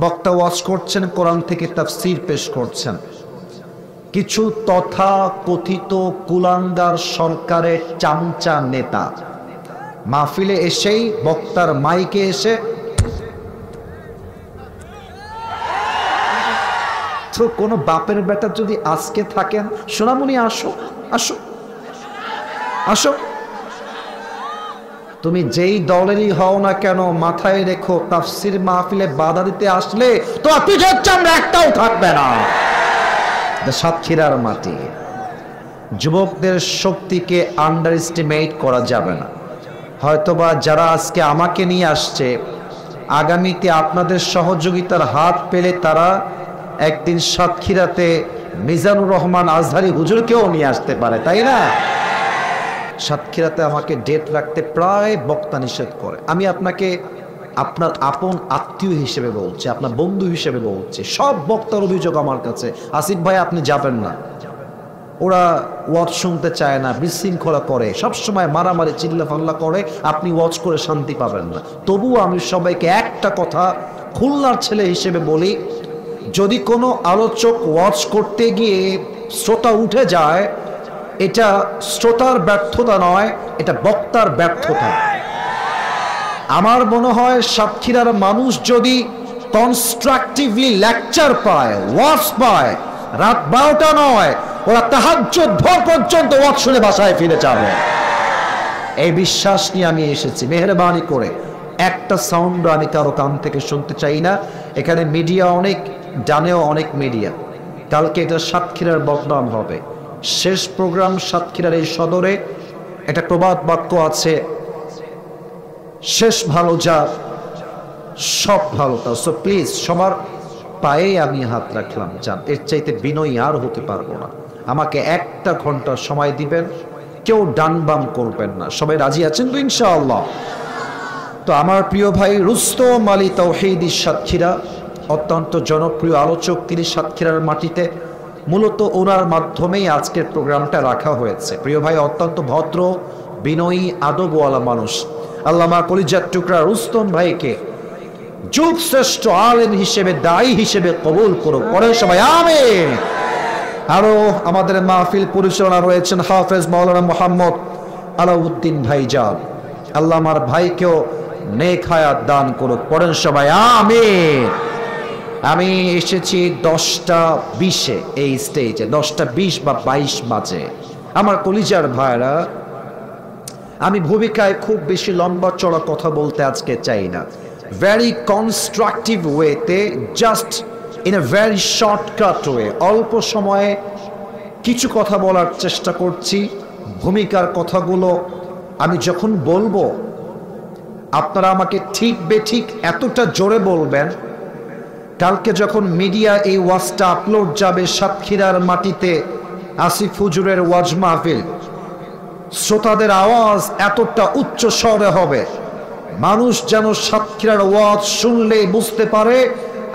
বক্তা ওয়াজ করছেন, কোরআন থেকে তাফসীর পেশ করছেন। কিছু তথা কথিত কুলাঙ্গার সরকারের চামচা নেতা মাহফিলে এসেই বক্তার মাইকে এসে তো কোনো বাপের বেটা যদি আজকে থাকেন, সোনামণি আসো আসো আসো, তুমি যেই দলেরই হও না কেন মাথায় রেখো, তাফসীর মাহফিলে বাধা দিতে আসলে তো পিঠের চামড়া একটাও থাকবে না। সাতক্ষীরার মাটি, যুবকদের শক্তিকে আন্ডার এস্টিমেট করা যাবে না। হয়তোবা যারা আজকে আমাকে নিয়ে আসছে, আগামীতে আপনাদের সহযোগিতার হাত পেলে তারা একদিন সাতক্ষীরাতে মিজানুর রহমান আজহারি হুজুরকেও নিয়ে আসতে পারে, তাই না? সাতক্ষীরাতে আমাকে ডেট রাখতে প্রায় বক্তা নিষেধ করে। আমি আপনাকে আপনার আপন আত্মীয় হিসেবে বলছি, আপনার বন্ধু হিসেবে বলছি। সব বক্তার অভিযোগ আমার কাছে, আসিফ ভাই আপনি যাবেন না, ওরা ওয়াজ শুনতে চায় না, বিশৃঙ্খলা করে, সবসময় মারামারি চিল্লাফাল্লা করে, আপনি ওয়াজ করে শান্তি পাবেন না। তবুও আমি সবাইকে একটা কথা খুলনার ছেলে হিসেবে বলি, যদি কোনো আলোচক ওয়াজ করতে গিয়ে শ্রোতা উঠে যায়, এটা শ্রোতার ব্যর্থতা নয়, এটা বক্তার ব্যর্থতা। আমার মনে হয় সাতক্ষীরার মানুষ যদি কনস্ট্রাকটিভলি লেকচার পায়, ওয়াজ পায়, রাত 12টা নয়, ওরা তাহাজ্জুদ ভোর পর্যন্ত ওয়াজ শুনে বাসায় ফিরে যাবে। এই বিশ্বাস নিয়ে আমি এসেছি। মেহেরবানি করে একটা সাউন্ড আমি কারো কান থেকে শুনতে চাই না। এখানে মিডিয়া অনেক, ডানেও অনেক মিডিয়া। কালকে এটা সাতক্ষীরার বদনাম হবে। শেষ প্রোগ্রাম সাতক্ষীরার এই সদরে। একটা প্রবাদ বাক্য আছে, শেষ ভালো যা সব ভালো তা। সো প্লিজ সবার পায়ে আমি হাত রাখলাম, যান, এর চাইতে বিনয়ী আর হতে পারবো না। আমাকে একটা ঘন্টা সময় দিবেন, কেউ ডান বাম করবেন না। সবাই রাজি আছেন তো ইনশাআল্লাহ? তো আমার প্রিয় ভাই রুস্তম আলী তাওহীদি সাতক্ষীরা, অত্যন্ত জনপ্রিয় আলোচক তিনি সাতক্ষীরার মাটিতে। মূলত ওনার মাধ্যমেই আজকের প্রোগ্রামটা রাখা হয়েছে। প্রিয় ভাই অত্যন্ত ভদ্র, বিনয়ী, আদবওয়ালা মানুষ। আল্লামা কলিজার টুকরা রুস্তম ভাইকে যুগ শ্রেষ্ঠ আলেম হিসেবে, দায়ী হিসেবে কবুল করুক। পরে সবাই আমিন। আরো আমাদের মাহফিল পরিচালনা রয়েছেন হাফেজ মাওলানা মোহাম্মদ আলাউদ্দিন ভাইজান। আল্লাহ আমার ভাইকেও নেক হায়াত দান করুক। পড়েন সবাই আমিন। আমি এসেছি 10টা 20-এ এই স্টেজে, 10টা 20 বা 22 বাজে। আমার কলিজার ভাইরা, আমি ভূমিকায় খুব বেশি লম্বা চড়া কথা বলতে আজকে চাই না। ভেরি কনস্ট্রাকটিভ ওয়েতে, just in a very shortcut way, অল্প সময়ে কিছু কথা বলার চেষ্টা করছি। ভূমিকার কথাগুলো আমি যখন বলবো, আপনারা আমাকে ঠিক বেঠিক এতটা জোরে বলবেন, কালকে যখন মিডিয়া এই ওয়াজটা আপলোড যাবে সাতক্ষীরার মাটিতে, আসিফ হুজুরের ওয়াজ মাহফিল, শ্রোতাদের আওয়াজ এতটা উচ্চ স্বরে হবে, মানুষ যেন সাতক্ষীরার ওয়াজ শুনলে বুঝতে পারে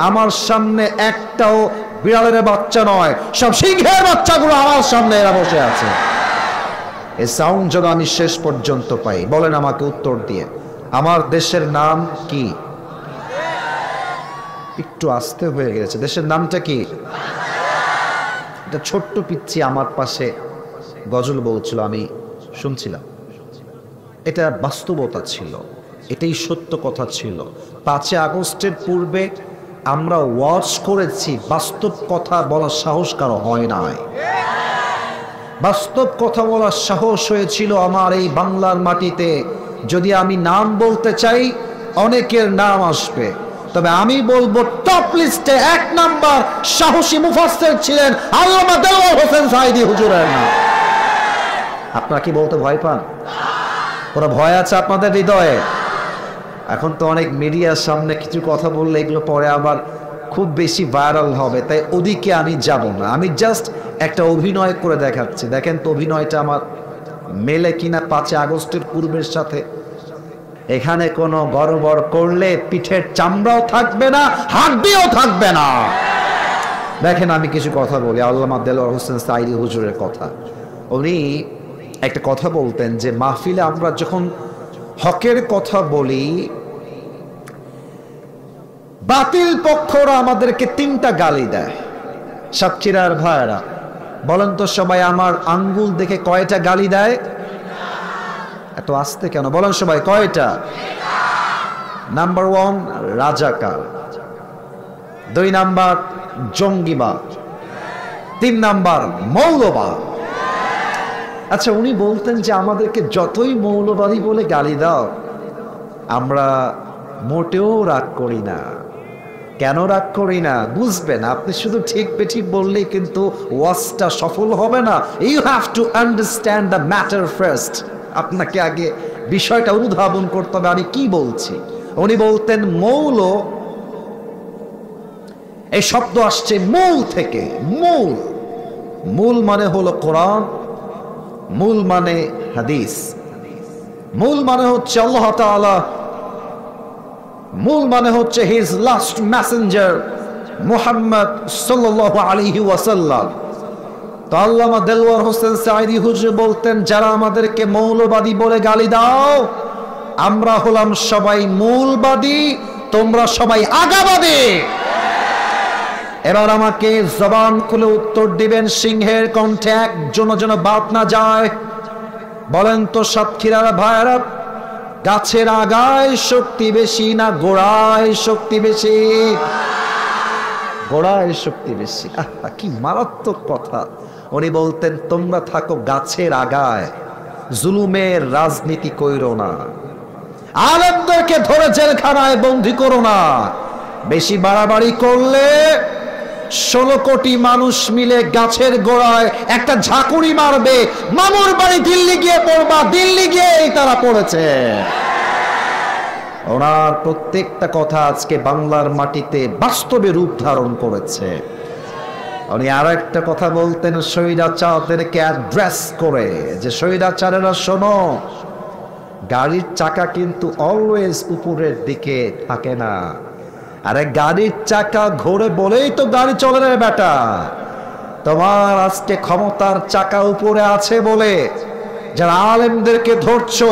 আমার সামনে একটাও বিড়ালের বাচ্চা নয়, সব সিংহের বাচ্চাগুলো আমার সামনে এরা বসে আছে। এই সাউন্ড যেন আমি শেষ পর্যন্ত পাই। বলেন আমাকে উত্তর দিয়ে, আমার দেশের নাম কি? একটু আস্তে হয়ে গেছে। দেশের নামটা কি? এটা ছোট্ট পিচ্ছি আমার পাশে গজল বলছিল, আমি শুনছিলাম। এটা বাস্তবতা ছিল, এটাই সত্য কথা ছিল। 5 আগস্টের পূর্বে আমরা ওয়াজ করেছি, বাস্তব কথা বলার সাহস কারো হয় নাই। বাস্তব কথা বলার সাহস হয়েছিল আমার এই বাংলার মাটিতে। যদি আমি নাম বলতে চাই, অনেকের নাম আসবে, তবে আমি বলবো টপ লিস্টে 1 নাম্বার সাহসী মুফাসসির ছিলেন আল্লামা দেওয়ার হোসেন সাঈদী হুজুরের নাম। আপনারা কি বলতে ভয় পান? ওরা ভয় আছে আপনাদের হৃদয়ে? এখন তো অনেক মিডিয়ার সামনে কিছু কথা বললে এগুলো পরে আবার খুব বেশি ভাইরাল হবে, তাই ওদিকে আমি যাব না। আমি জাস্ট একটা অভিনয় করে দেখাচ্ছি। দেখেন তো অভিনয়টা আমার মেলে কিনা 5 আগস্টের পূর্বের সাথে। এখানে কোনো গড়বড় করলে পিঠের চামড়াও থাকবে না, হাড্ডিও থাকবে না। দেখেন আমি কিছু কথা বলি আল্লামা দেওয়ার হোসেন সাঈদী হুজুরের কথা। উনি একটা কথা বলতেন যে মাহফিলে আমরা যখন হকের কথা বলি, বাতিল পক্ষরা আমাদেরকে 3টা গালি দেয়। সাতক্ষীরার ভাইরা বলেন তো সবাই, আমার আঙ্গুল দেখে কয়টা গালি দেয়? এত আস্তে কেন বলেন সবাই, কয়টা? নাম্বার 1 রাজাকার, 2 নাম্বার জঙ্গিবাদ, 3 নাম্বার মৌলবাদ। আচ্ছা, উনি বলতেন যে আমাদেরকে যতই মৌলবাদী বলে গালি দাও, আমরা মোটেও রাগ করি না। কেন রাগ করি না বুঝবেন, আপনি শুধু ঠিক বেঠিক বললেই কিন্তু ওয়াজটা সফল হবে না। You have to understand the matter first. আপনাকে আগে বিষয়টা অনুধাবন করতে হবে আমি কি বলছি। উনি বলতেন মৌল, এই শব্দ আসছে মূল থেকে। মূল, মূল মানে হলো কোরআন, মূল মানে হাদিস, মূল মানে হচ্ছে আল্লাহ তাআলা, মূল মানে হচ্ছে হিজ লাস্ট মেসেঞ্জার মুহাম্মদ সাল্লাল্লাহু আলাইহি ওয়াসাল্লাম। তো আল্লামা দেলওয়ার হোসেন সাঈদী হুজুর বলতেন, যারা আমাদেরকে মৌলবাদী বলে গালি দাও, আমরা হলাম সবাই মূলবাদী, তোমরা সবাই আগাবাদী। এবার আমাকে জবান খুলে উত্তর দিবেন, সিংহের কণ্ঠে একজন যেন বাদ না যায়। বলেন তো সাতক্ষীরার ভাইরা, গাছের আগায় শক্তি বেশি না গোড়ায় শক্তি বেশি? গোড়ায় শক্তি বেশি। কি মারাত্মক কথা। উনি বলতেন তোমরা থাকো গাছের আগায়, জুলুমের রাজনীতি কইরো না, আলেমদেরকে ধরে জেলখানায় বন্দী করো না। বেশি বাড়াবাড়ি করলে 16 কোটি মানুষ মিলে গাছের গোড়ায় একটা ঝাঁকুনি মারবে, মামুর বাড়ি দিল্লি গিয়ে পড়বা, দিল্লি গিয়েই তারা পড়েছে। ওনার প্রত্যেকটা কথা আজকে বাংলার মাটিতে বাস্তবে রূপ ধারণ করেছে। উনি আর একটা কথা বলতেন স্বৈরাচারদেরকে অ্যাড্রেস করে, যে স্বৈরাচারেরা শোনো, গাড়ির চাকা কিন্তু অলওয়েজ উপরের দিকে থাকে না। আরে গাড়ির চাকা ঘোরে বলেই তো গাড়ি চলে রে বেটা। তোমার আজকে ক্ষমতার চাকা উপরে আছে বলে যারা আলেমদেরকে ধরছো,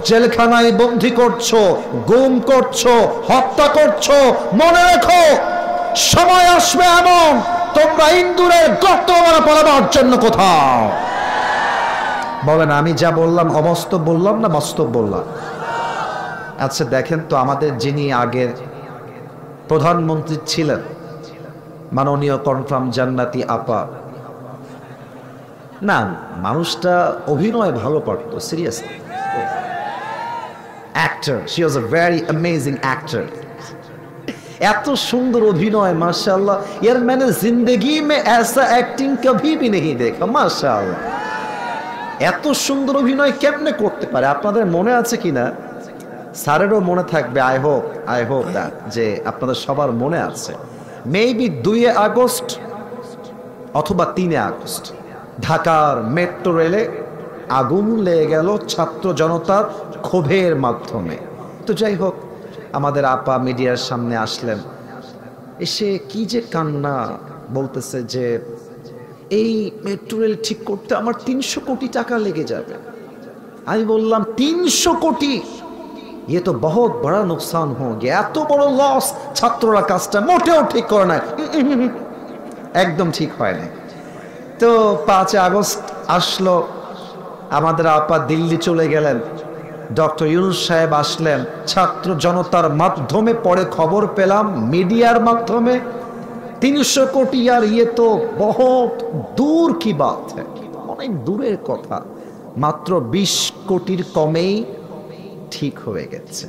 জেলখানায় বন্দী করছো, গুম করছো, হত্যা করছো, মনে রেখো সময় আসবে এমন তোমরা ইন্দুরের গর্ত পালাবার জন্য কোথাও। বলেন আমি যা বললাম অবাস্তব বললাম না বাস্তব বললাম? আচ্ছা দেখেন তো, আমাদের যিনি আগের প্রধানমন্ত্রী ছিলেন মাননীয় কনফার্ম জান্নাতি আপা, না মানুষটা অভিনয় ভালো পারত, seriously actor, she was a very amazing actor. এত সুন্দর অভিনয় মাশাআল্লাহ, यार मैंने जिंदगी में ऐसा एक्टिंग कभी भी नहीं देखा माशाআল্লাহ। এত সুন্দর অভিনয় কেমনে করতে পারে? আপনাদের মনে আছে কিনা? স্যারেরও মনে থাকবে, আই হোপ দ্যাট যে আপনাদের সবার মনে আছে। মেবি 2 আগস্ট অথবা 3 আগস্ট ঢাকার মেট্রো রেলে আগুন লেগে গেল ছাত্র জনতার ক্ষোভের মাধ্যমে। তো যাই হোক, আমাদের আপা মিডিয়ার সামনে আসলেন, এসে কি যে কান্না, বলতেছে যে এই মেট্রো রেল ঠিক করতে আমার 300 কোটি টাকা লেগে যাবে। আমি বললাম 300 কোটি, ये तो बहुत बड़ा नुकसान हो गया, এত বড় লস। ছাত্ররা কাজটা মোটেও ঠিক করে না, একদম ঠিক হয় না। তো 5 আগস্ট আসলো, আমাদের আপা দিল্লি চলে গেলেন, ডক্টর ইউনূস সাহেব আসলেন, ছাত্র জনতার মাধ্যমে পরে খবর পেলাম মিডিয়ার মাধ্যমে 300 কোটি, আর ये तो बहुत दूर की बात है, অনেক দূরের কথা, মাত্র 20 কোটির কমেই ঠিক হয়ে গেছে।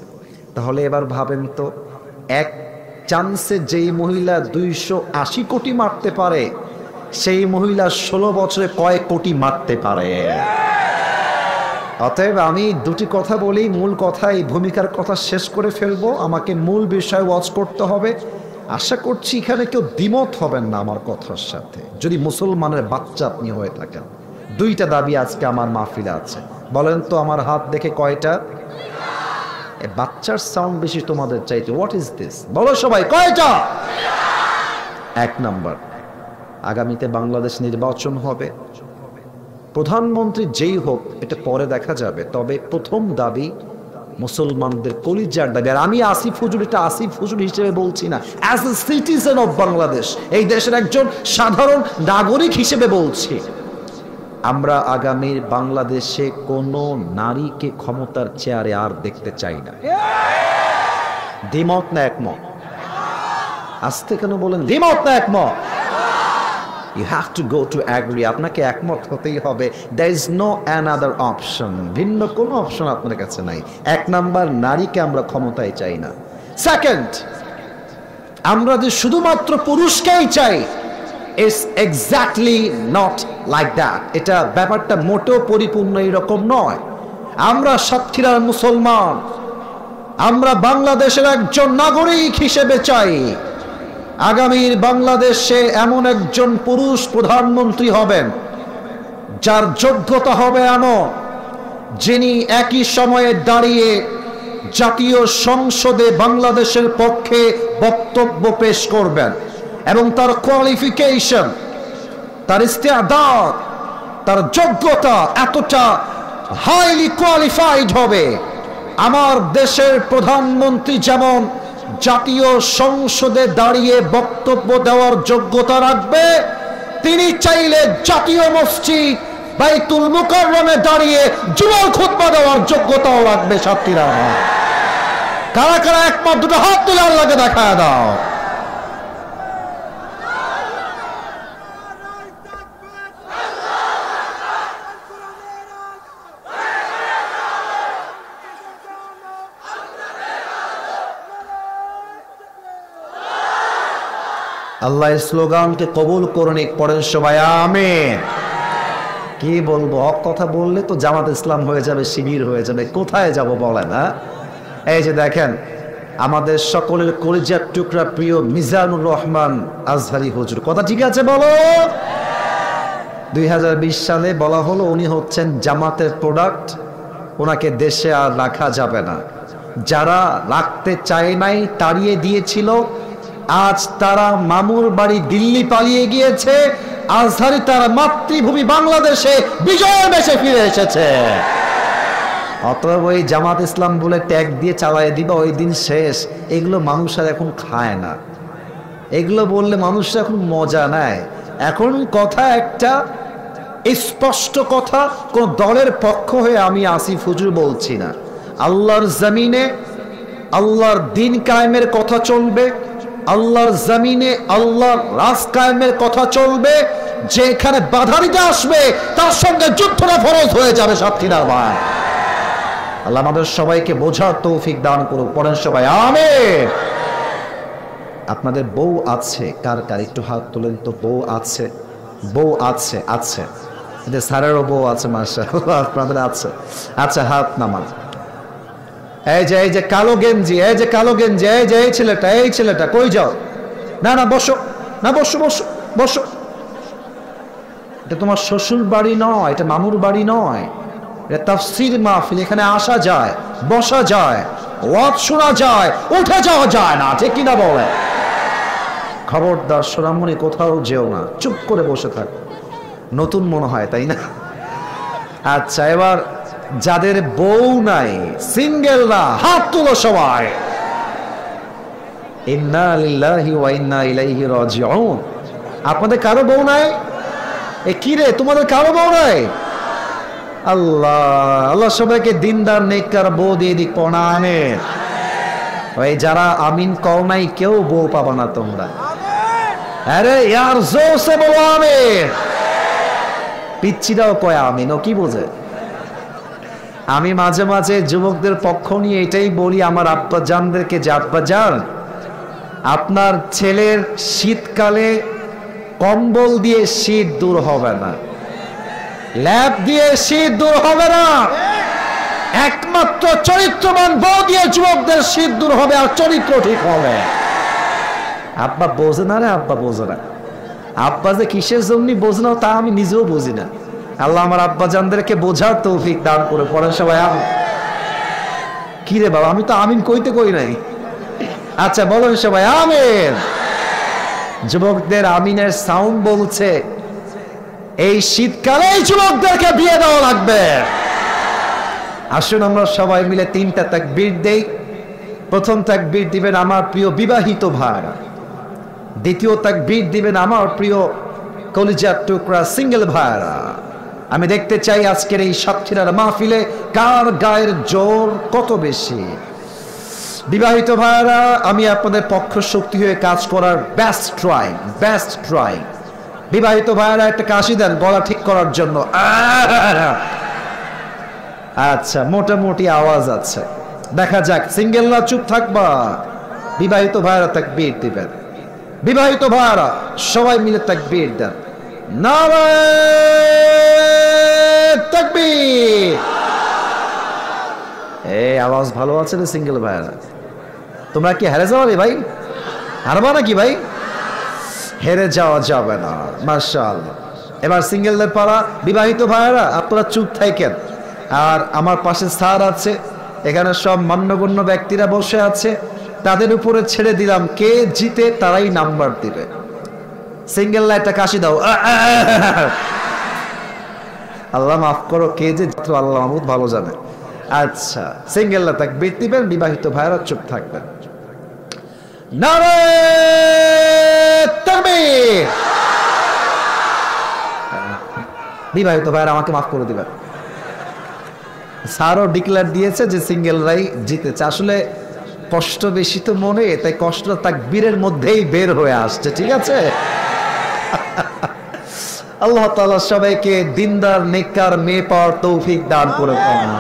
তাহলে এবার ভাবেন তো, এক চান্সে যেই মহিলা 280 কোটি মারতে পারে, সেই মহিলা 16 বছরে কয় কোটি মারতে পারে? অতএব আমি দুটি কথা বলি, মূল কথা, এই ভূমিকার কথা শেষ করে ফেলবো, আমাকে মূল বিষয় ওয়াচ করতে হবে। আশা করছি এখানে কেউ দ্বিমত হবেন না আমার কথার সাথে, যদি মুসলমানের বাচ্চা আপনি হয়ে থাকেন। 2টা দাবি আজকে আমার মাহফিলে আছে। বলেন তো আমার হাত দেখে কয়টা? বাচ্চার সাউন্ড বেশি তোমাদের চাইতে। What is this? বলো সবাই, কয়টা? 1 নাম্বার, আগামীতে বাংলাদেশ নির্বাচন হবে, প্রধানমন্ত্রী যেই হোক এটা পরে দেখা যাবে, তবে প্রথম দাবি মুসলমানদের কলিজার দাবি। আর আমি আসিফ হুজুর, এটা আসিফ হুজুর হিসেবে বলছি না, as a citizen of Bangladesh, এই দেশের একজন সাধারণ নাগরিক হিসেবে বলছি, আমরা আগামীর বাংলাদেশে কোনো নারীকে ক্ষমতার চেয়ারে আর দেখতে চাই না। দ্বিমত না একমত? আসতে কেন বলেন দ্বিমত না একমত? You have to go to agree. আপনাকে একমত হতেই হবে। There is no another option. ভিন্ন কোনো অপশন আপনার কাছে নাই। এক নাম্বার, নারীকে আমরা ক্ষমতায় চাই না। সেকেন্ড, আমরা যে শুধুমাত্র পুরুষকেই চাই, it's exactly not like that. এটা ব্যাপারটা মোটেও পরিপূর্ণ এরকম নয়। আমরা সাতক্ষীরার মুসলমান, আমরা বাংলাদেশের একজন নাগরিক হিসেবে চাই আগামীর বাংলাদেশে এমন একজন পুরুষ প্রধানমন্ত্রী হবেন যার যোগ্যতা হবে এমন, যিনি একই সময়ে দাঁড়িয়ে জাতীয় সংসদে বাংলাদেশের পক্ষে বক্তব্য পেশ করবেন এবং তার কোয়ালিফিকেশন, তার ইস্তেআদাদ, তার যোগ্যতা এতটা হাইলি কোয়ালিফাইড হবে। আমার দেশের প্রধানমন্ত্রী যেমন জাতীয় সংসদে দাঁড়িয়ে বক্তব্য দেওয়ার যোগ্যতা রাখবে, তিনি চাইলে জাতীয় মসজিদ বাইতুল মুকাররমে দাঁড়িয়ে জুমার খুতবা দেওয়ার যোগ্যতাও রাখবে। সাথীরা, কারা কারা একমত? দুটো হাত তুলে আল্লাহকে দেখায় দাও। আল্লাহ স্লোগানকে কবুল করুন। পড়েন সবাই আমিন। কি বলবো, হক কথা বললে তো জামাত ইসলাম হয়ে যাবে, শিবির হয়ে যাবে, কোথায় যাব বলেন? এই যে দেখেন, আমাদের সকলের কলিজার টুকরা প্রিয় মিজানুর রহমান আজহারি হুজুর, কথা ঠিক আছে বলো? 2020 সালে বলা হলো উনি হচ্ছেন জামাতের প্রোডাক্ট, ওনাকে দেশে আর রাখা যাবে না। যারা রাখতে চায় নাই, তাড়িয়ে দিয়েছিল, আজ তারা মামুর বাড়ি দিল্লি পালিয়ে গিয়েছে, আজহারি তার মাতৃভূমি বাংলাদেশে বিজয়ের বেশে ফিরে এসেছে। অতএব ওই জামাত ইসলাম বলে ট্যাগ দিয়ে চালায় দিবা, ওই দিন শেষ। এগুলো মানুষ আর এখন খায় না, এগুলো বললে মানুষরা এখন মজা নেয়। এখন কথা একটা স্পষ্ট কথা, কোন দলের পক্ষ হয়ে আমি আসিফ হুজুর বলছি না। আল্লাহর জমিনে আল্লাহর দিন কায়েমের কথা চলবে, আল্লাহর জমিনে আল্লাহর রাজ কায়েমের কথা চলবে। যেখানে বাধা দিতে আসবে তার সঙ্গে যুদ্ধটা ফরজ হয়ে যাবে। সাথীরা ভাই, আল্লাহ আমাদের সবাইকে বোঝার তৌফিক দান করুক। পড়েন সবাই আমিন। আপনাদের বউ আছে কার কার? একটু হাত তোলেন তো। বউ আছে? বউ আছে? আছে, এদের স্যারেরও বউ আছে, মাশাআল্লাহ, আপনাদের আছে। আচ্ছা, হাত নামান। এই যে কালো গেঞ্জি, এই যে কালো গেঞ্জি, এই যে এই ছেলেটা কই যাও? না না, বসো না, বসো বসো বসো। এটা তোমার শ্বশুর বাড়ি নয়, এটা মামুর বাড়ি নয়, এটা তাফসীর মাহফিল। এখানে আসা যায়, বসা যায়, ওয়াজ শোনা যায়, উঠে যাওয়া যায় না, ঠিক কিনা বলে? খবরদার সোনামণি, কোথাও যেও না, চুপ করে বসে থাক। নতুন মনে হয়, তাই না? আচ্ছা, এবার যাদের বউ নাই, সিঙ্গেল না, হাত তুলো সবাই। ইন্না লিল্লাহি ওয়া ইন্না ইলাইহি রাজিউন। আপনাদের কারো বউ নাই? এ কি রে, তোমাদের কারো বউ নাই? আল্লাহ আল্লাহ সবাইকে দিনদার নেককার বউ দিয়ে দিক। পড়া আমিন। ওই যারা আমিন কও নাই, কেউ বউ পাবা না তোমরা। আরে ইয়ার জোরসে বলো আমিন। পিচ্চিরাও কয় আমিন, ও কি বোঝে? আমি মাঝে মাঝে যুবকদের পক্ষ নিয়ে এটাই বলি আমার আব্বা জানদেরকে, যে আব্বা জান, আপনার ছেলের শীতকালে কম্বল দিয়ে শীত দূর হবে না, ল্যাপ দিয়ে শীত দূর হবে না, একমাত্র চরিত্রবান বউ দিয়ে যুবকদের শীত দূর হবে, আর চরিত্র ঠিক হবে। আব্বা বোঝে না রে, আব্বা বোঝে না। আব্বা যে কিসের জন্য বোঝে না তা আমি নিজেও বুঝি না। আল্লাহ আমার আব্বা জানদেরকে বোঝার তৌফিক দান করে। পড়েন সবাই আমিন। কি রে বাবা, আমি তো আমিন কইতে কই নাই। আচ্ছা, বলেন সবাই আমিন। যুবকদের আমিনের সাউন্ড বলছে এই শীতকালে যুবকদেরকে বিয়ে দেওয়া লাগবে। আসুন আমরা সবাই মিলে 3টা তাকবীর দেই। প্রথম তাকবীর দিবেন আমার প্রিয় বিবাহিত ভাইরা, দ্বিতীয় তাকবীর দিবেন আমার প্রিয় কলিজার টুকরা সিঙ্গেল ভাইরা। আমি দেখতে চাই আজকের এই সাতক্ষীরার মাহফিলে কার গায়ের জোর কত বেশি। বিবাহিত ভাইরা, আমি আপনাদের পক্ষ শক্তি হয়ে কাজ করার বেস্ট ট্রাই। বিবাহিত ভাইরা একটা কাশি দেন গলা ঠিক করার জন্য। আচ্ছা, মোটামুটি আওয়াজ আছে, দেখা যাক। সিঙ্গেলরা চুপ থাকবা, বিবাহিত ভাইরা তাকবীর দিবেন। বিবাহিত ভাইরা সবাই মিলে তাকবীর দেন। নারায়ে তাকবীর। এই আওয়াজ ভালো আছে না সিঙ্গেল ভাইরা? তোমরা কি হেরে যাওয়া ভাই? হারবা নাকি ভাই? হেরে যাওয়া যাবে না, মাশাআল্লাহ। এবার সিঙ্গেলদের পালা। বিবাহিত ভাইরা আপনারা চুপ থাকেন, আর আমার পাশে স্যার আছে, এখানে সব মান্যগণ্য ব্যক্তিরা বসে আছে, তাদের উপরে ছেড়ে দিলাম, কে জিতে তারাই নাম্বার দিবে। সিঙ্গেলরা একটা কাশি দাও। আল্লাহ মাফ করো, কে যে আল্লাহ মাহমুদ ভালো জানে। আচ্ছা, সিঙ্গেলরা তাকবীর দিবেন, বিবাহিত ভাইরা চুপ থাকবেন। নারায়ে তাকবীর। বিবাহিত ভাইরা আমাকে মাফ করে দিবেন। স্যারও ডিক্লেয়ার দিয়েছে যে সিঙ্গেলরাই জিতেছে। আসলে কষ্ট বেশি তো মনে, তাই কষ্ট তাকবীরের মধ্যেই বের হয়ে আসছে, ঠিক আছে? আল্লাহ তাআলা সবাইকে দিনদার নেককার মেয়ে পাওয়ার তৌফিক দান করে দেন।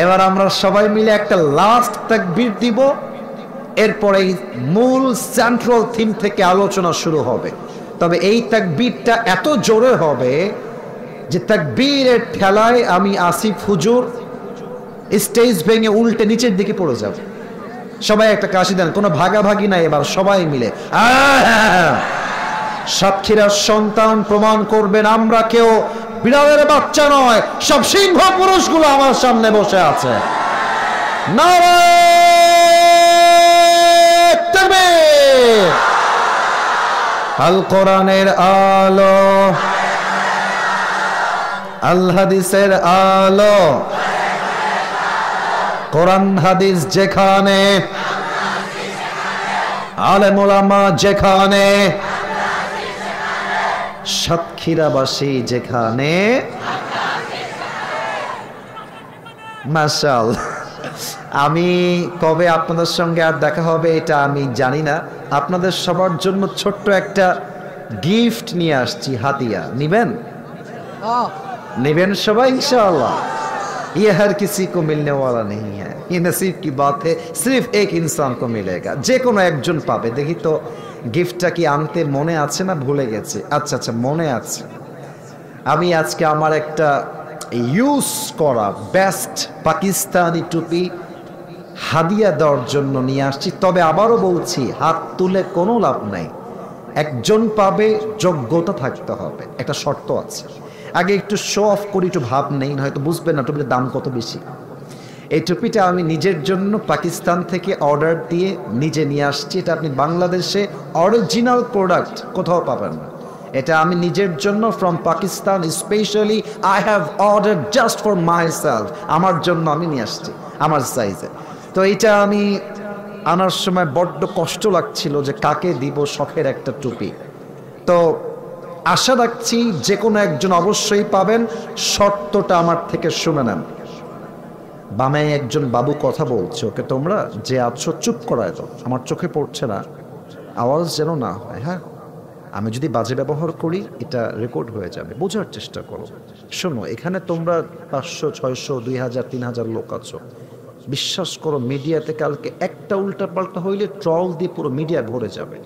এবার আমরা সবাই মিলে একটা লাস্ট তাকবীর দিব, এরপরে মূল সেন্ট্রাল থিম থেকে আলোচনা শুরু হবে। তবে এই তাকবীরটা এত জোরে হবে যে তাকবীরের ঠেলায় আমি আসিফ হুজুর স্টেজ ভেঙে উল্টে নিচের দিকে পড়ে যাব। সবাই একটা কাশি দেন, কোনো ভাগাভাগি নাই, এবার সবাই মিলে। সাতক্ষীরার সন্তান প্রমাণ করবেন আমরা কেউ বিড়ালের বাচ্চা নয়, সব সিংহ পুরুষগুলো আমার সামনে বসে আছে। নারায়ে তাকবীর। আল কোরআনের আলো, আল হাদিসের আলো, কোরআন হাদিস যেখানে, আলেম ওলামা যেখানে, সাতক্ষীরাবাসী যেখানে। মাশাআল্লাহ। আমি কবে আপনাদের সঙ্গে আর দেখা হবে এটা আমি জানি না। আপনাদের সবার জন্য ছোট্ট একটা গিফট নিয়ে আসছি, হাদিয়া। নিবেন? निवेन सबाई इंशाअल्लाह। ये हर किसी को मिलने वाला नहीं है, ये नसीब की बात है, सिर्फ एक इंसान को मिलेगा। जे कोनो एकजन पाबे। देखी तो गिफ्टटा कि आनते मने आछे ना भूले गेছে? अच्छा अच्छा मने आछे। আমি আজকে আমার একটা ইউজ করা বেস্ট পাকিস্তানি টুপি হাদিয়া দেওয়ার জন্য নিয়ে আসছি। তবে আবারও বলছি, হাত তুলে কোনো লাভ নাই, একজন পাবে, যোগ্যতা থাকতে হবে, একটা শর্ত আছে। আগে একটু শো অফ করি, একটু ভাব নেই, হয়তো বুঝবেন না টুপির দাম কত বেশি। এই টুপিটা আমি নিজের জন্য পাকিস্তান থেকে অর্ডার দিয়ে নিজে নিয়ে আসছি। এটা আপনি বাংলাদেশে অরিজিনাল প্রোডাক্ট কোথাও পাবেন না। এটা আমি নিজের জন্য from Pakistan specially I have order just for my self. আমার জন্য আমি নিয়ে আসছি আমার সাইজে। তো এইটা আমি আনার সময় বড্ড কষ্ট লাগছিল যে কাকে দিব, শখের একটা টুপি। তো আশা রাখছি যে কোনো একজন অবশ্যই পাবেন। শর্তটা আমার থেকে শুনে নেন। বামে একজন বাবু কথা বলছে, ওকে তোমরা যে আছো চুপ করায় দাও, আমার চোখে পড়ছে না, আওয়াজ যেন না হয়। হ্যাঁ, আমি যদি বাজে ব্যবহার করি এটা রেকর্ড হয়ে যাবে, বোঝার চেষ্টা করো। শোনো, এখানে তোমরা 500, 600, 2000, 3000 লোক আছো। বিশ্বাস করো, মিডিয়াতে কালকে একটা উল্টা পাল্টা হইলে ট্রল দিয়ে পুরো মিডিয়া ভরে যাবে।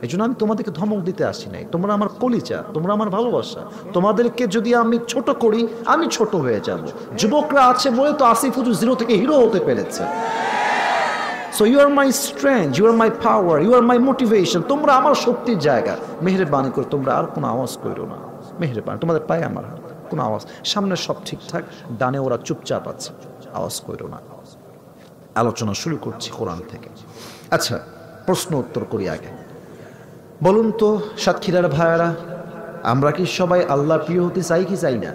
এই জন্য আমি তোমাদেরকে ধমক দিতে আসি নাই। তোমরা আমার কলিজা, তোমরা আমার ভালোবাসা। তোমাদেরকে যদি আমি ছোট করি, আমি ছোট হয়ে যাব। যুবকরা আছে বলে তো আসিফ হুজুর জিরো থেকে হিরো হতে পেরেছে। So you are my strength, you are my power, you are my motivation. তোমরা আমার শক্তির জায়গা। মেহেরবানি করে তোমরা আর কোনো আওয়াজ করো না, মেহেরবানি। তোমাদের পায়ে আমার হাত, কোনো আওয়াজ। সামনে সব ঠিকঠাক, ডানে ওরা চুপচাপ আছে, আওয়াজ করো না। আলোচনা শুরু করছি কোরআন থেকে। আচ্ছা, প্রশ্ন উত্তর করি আগে। বলুন তো সাতক্ষীরার ভাইয়ারা, আমরা কি সবাই আল্লাহ প্রিয় হতে চাই কি চাই না?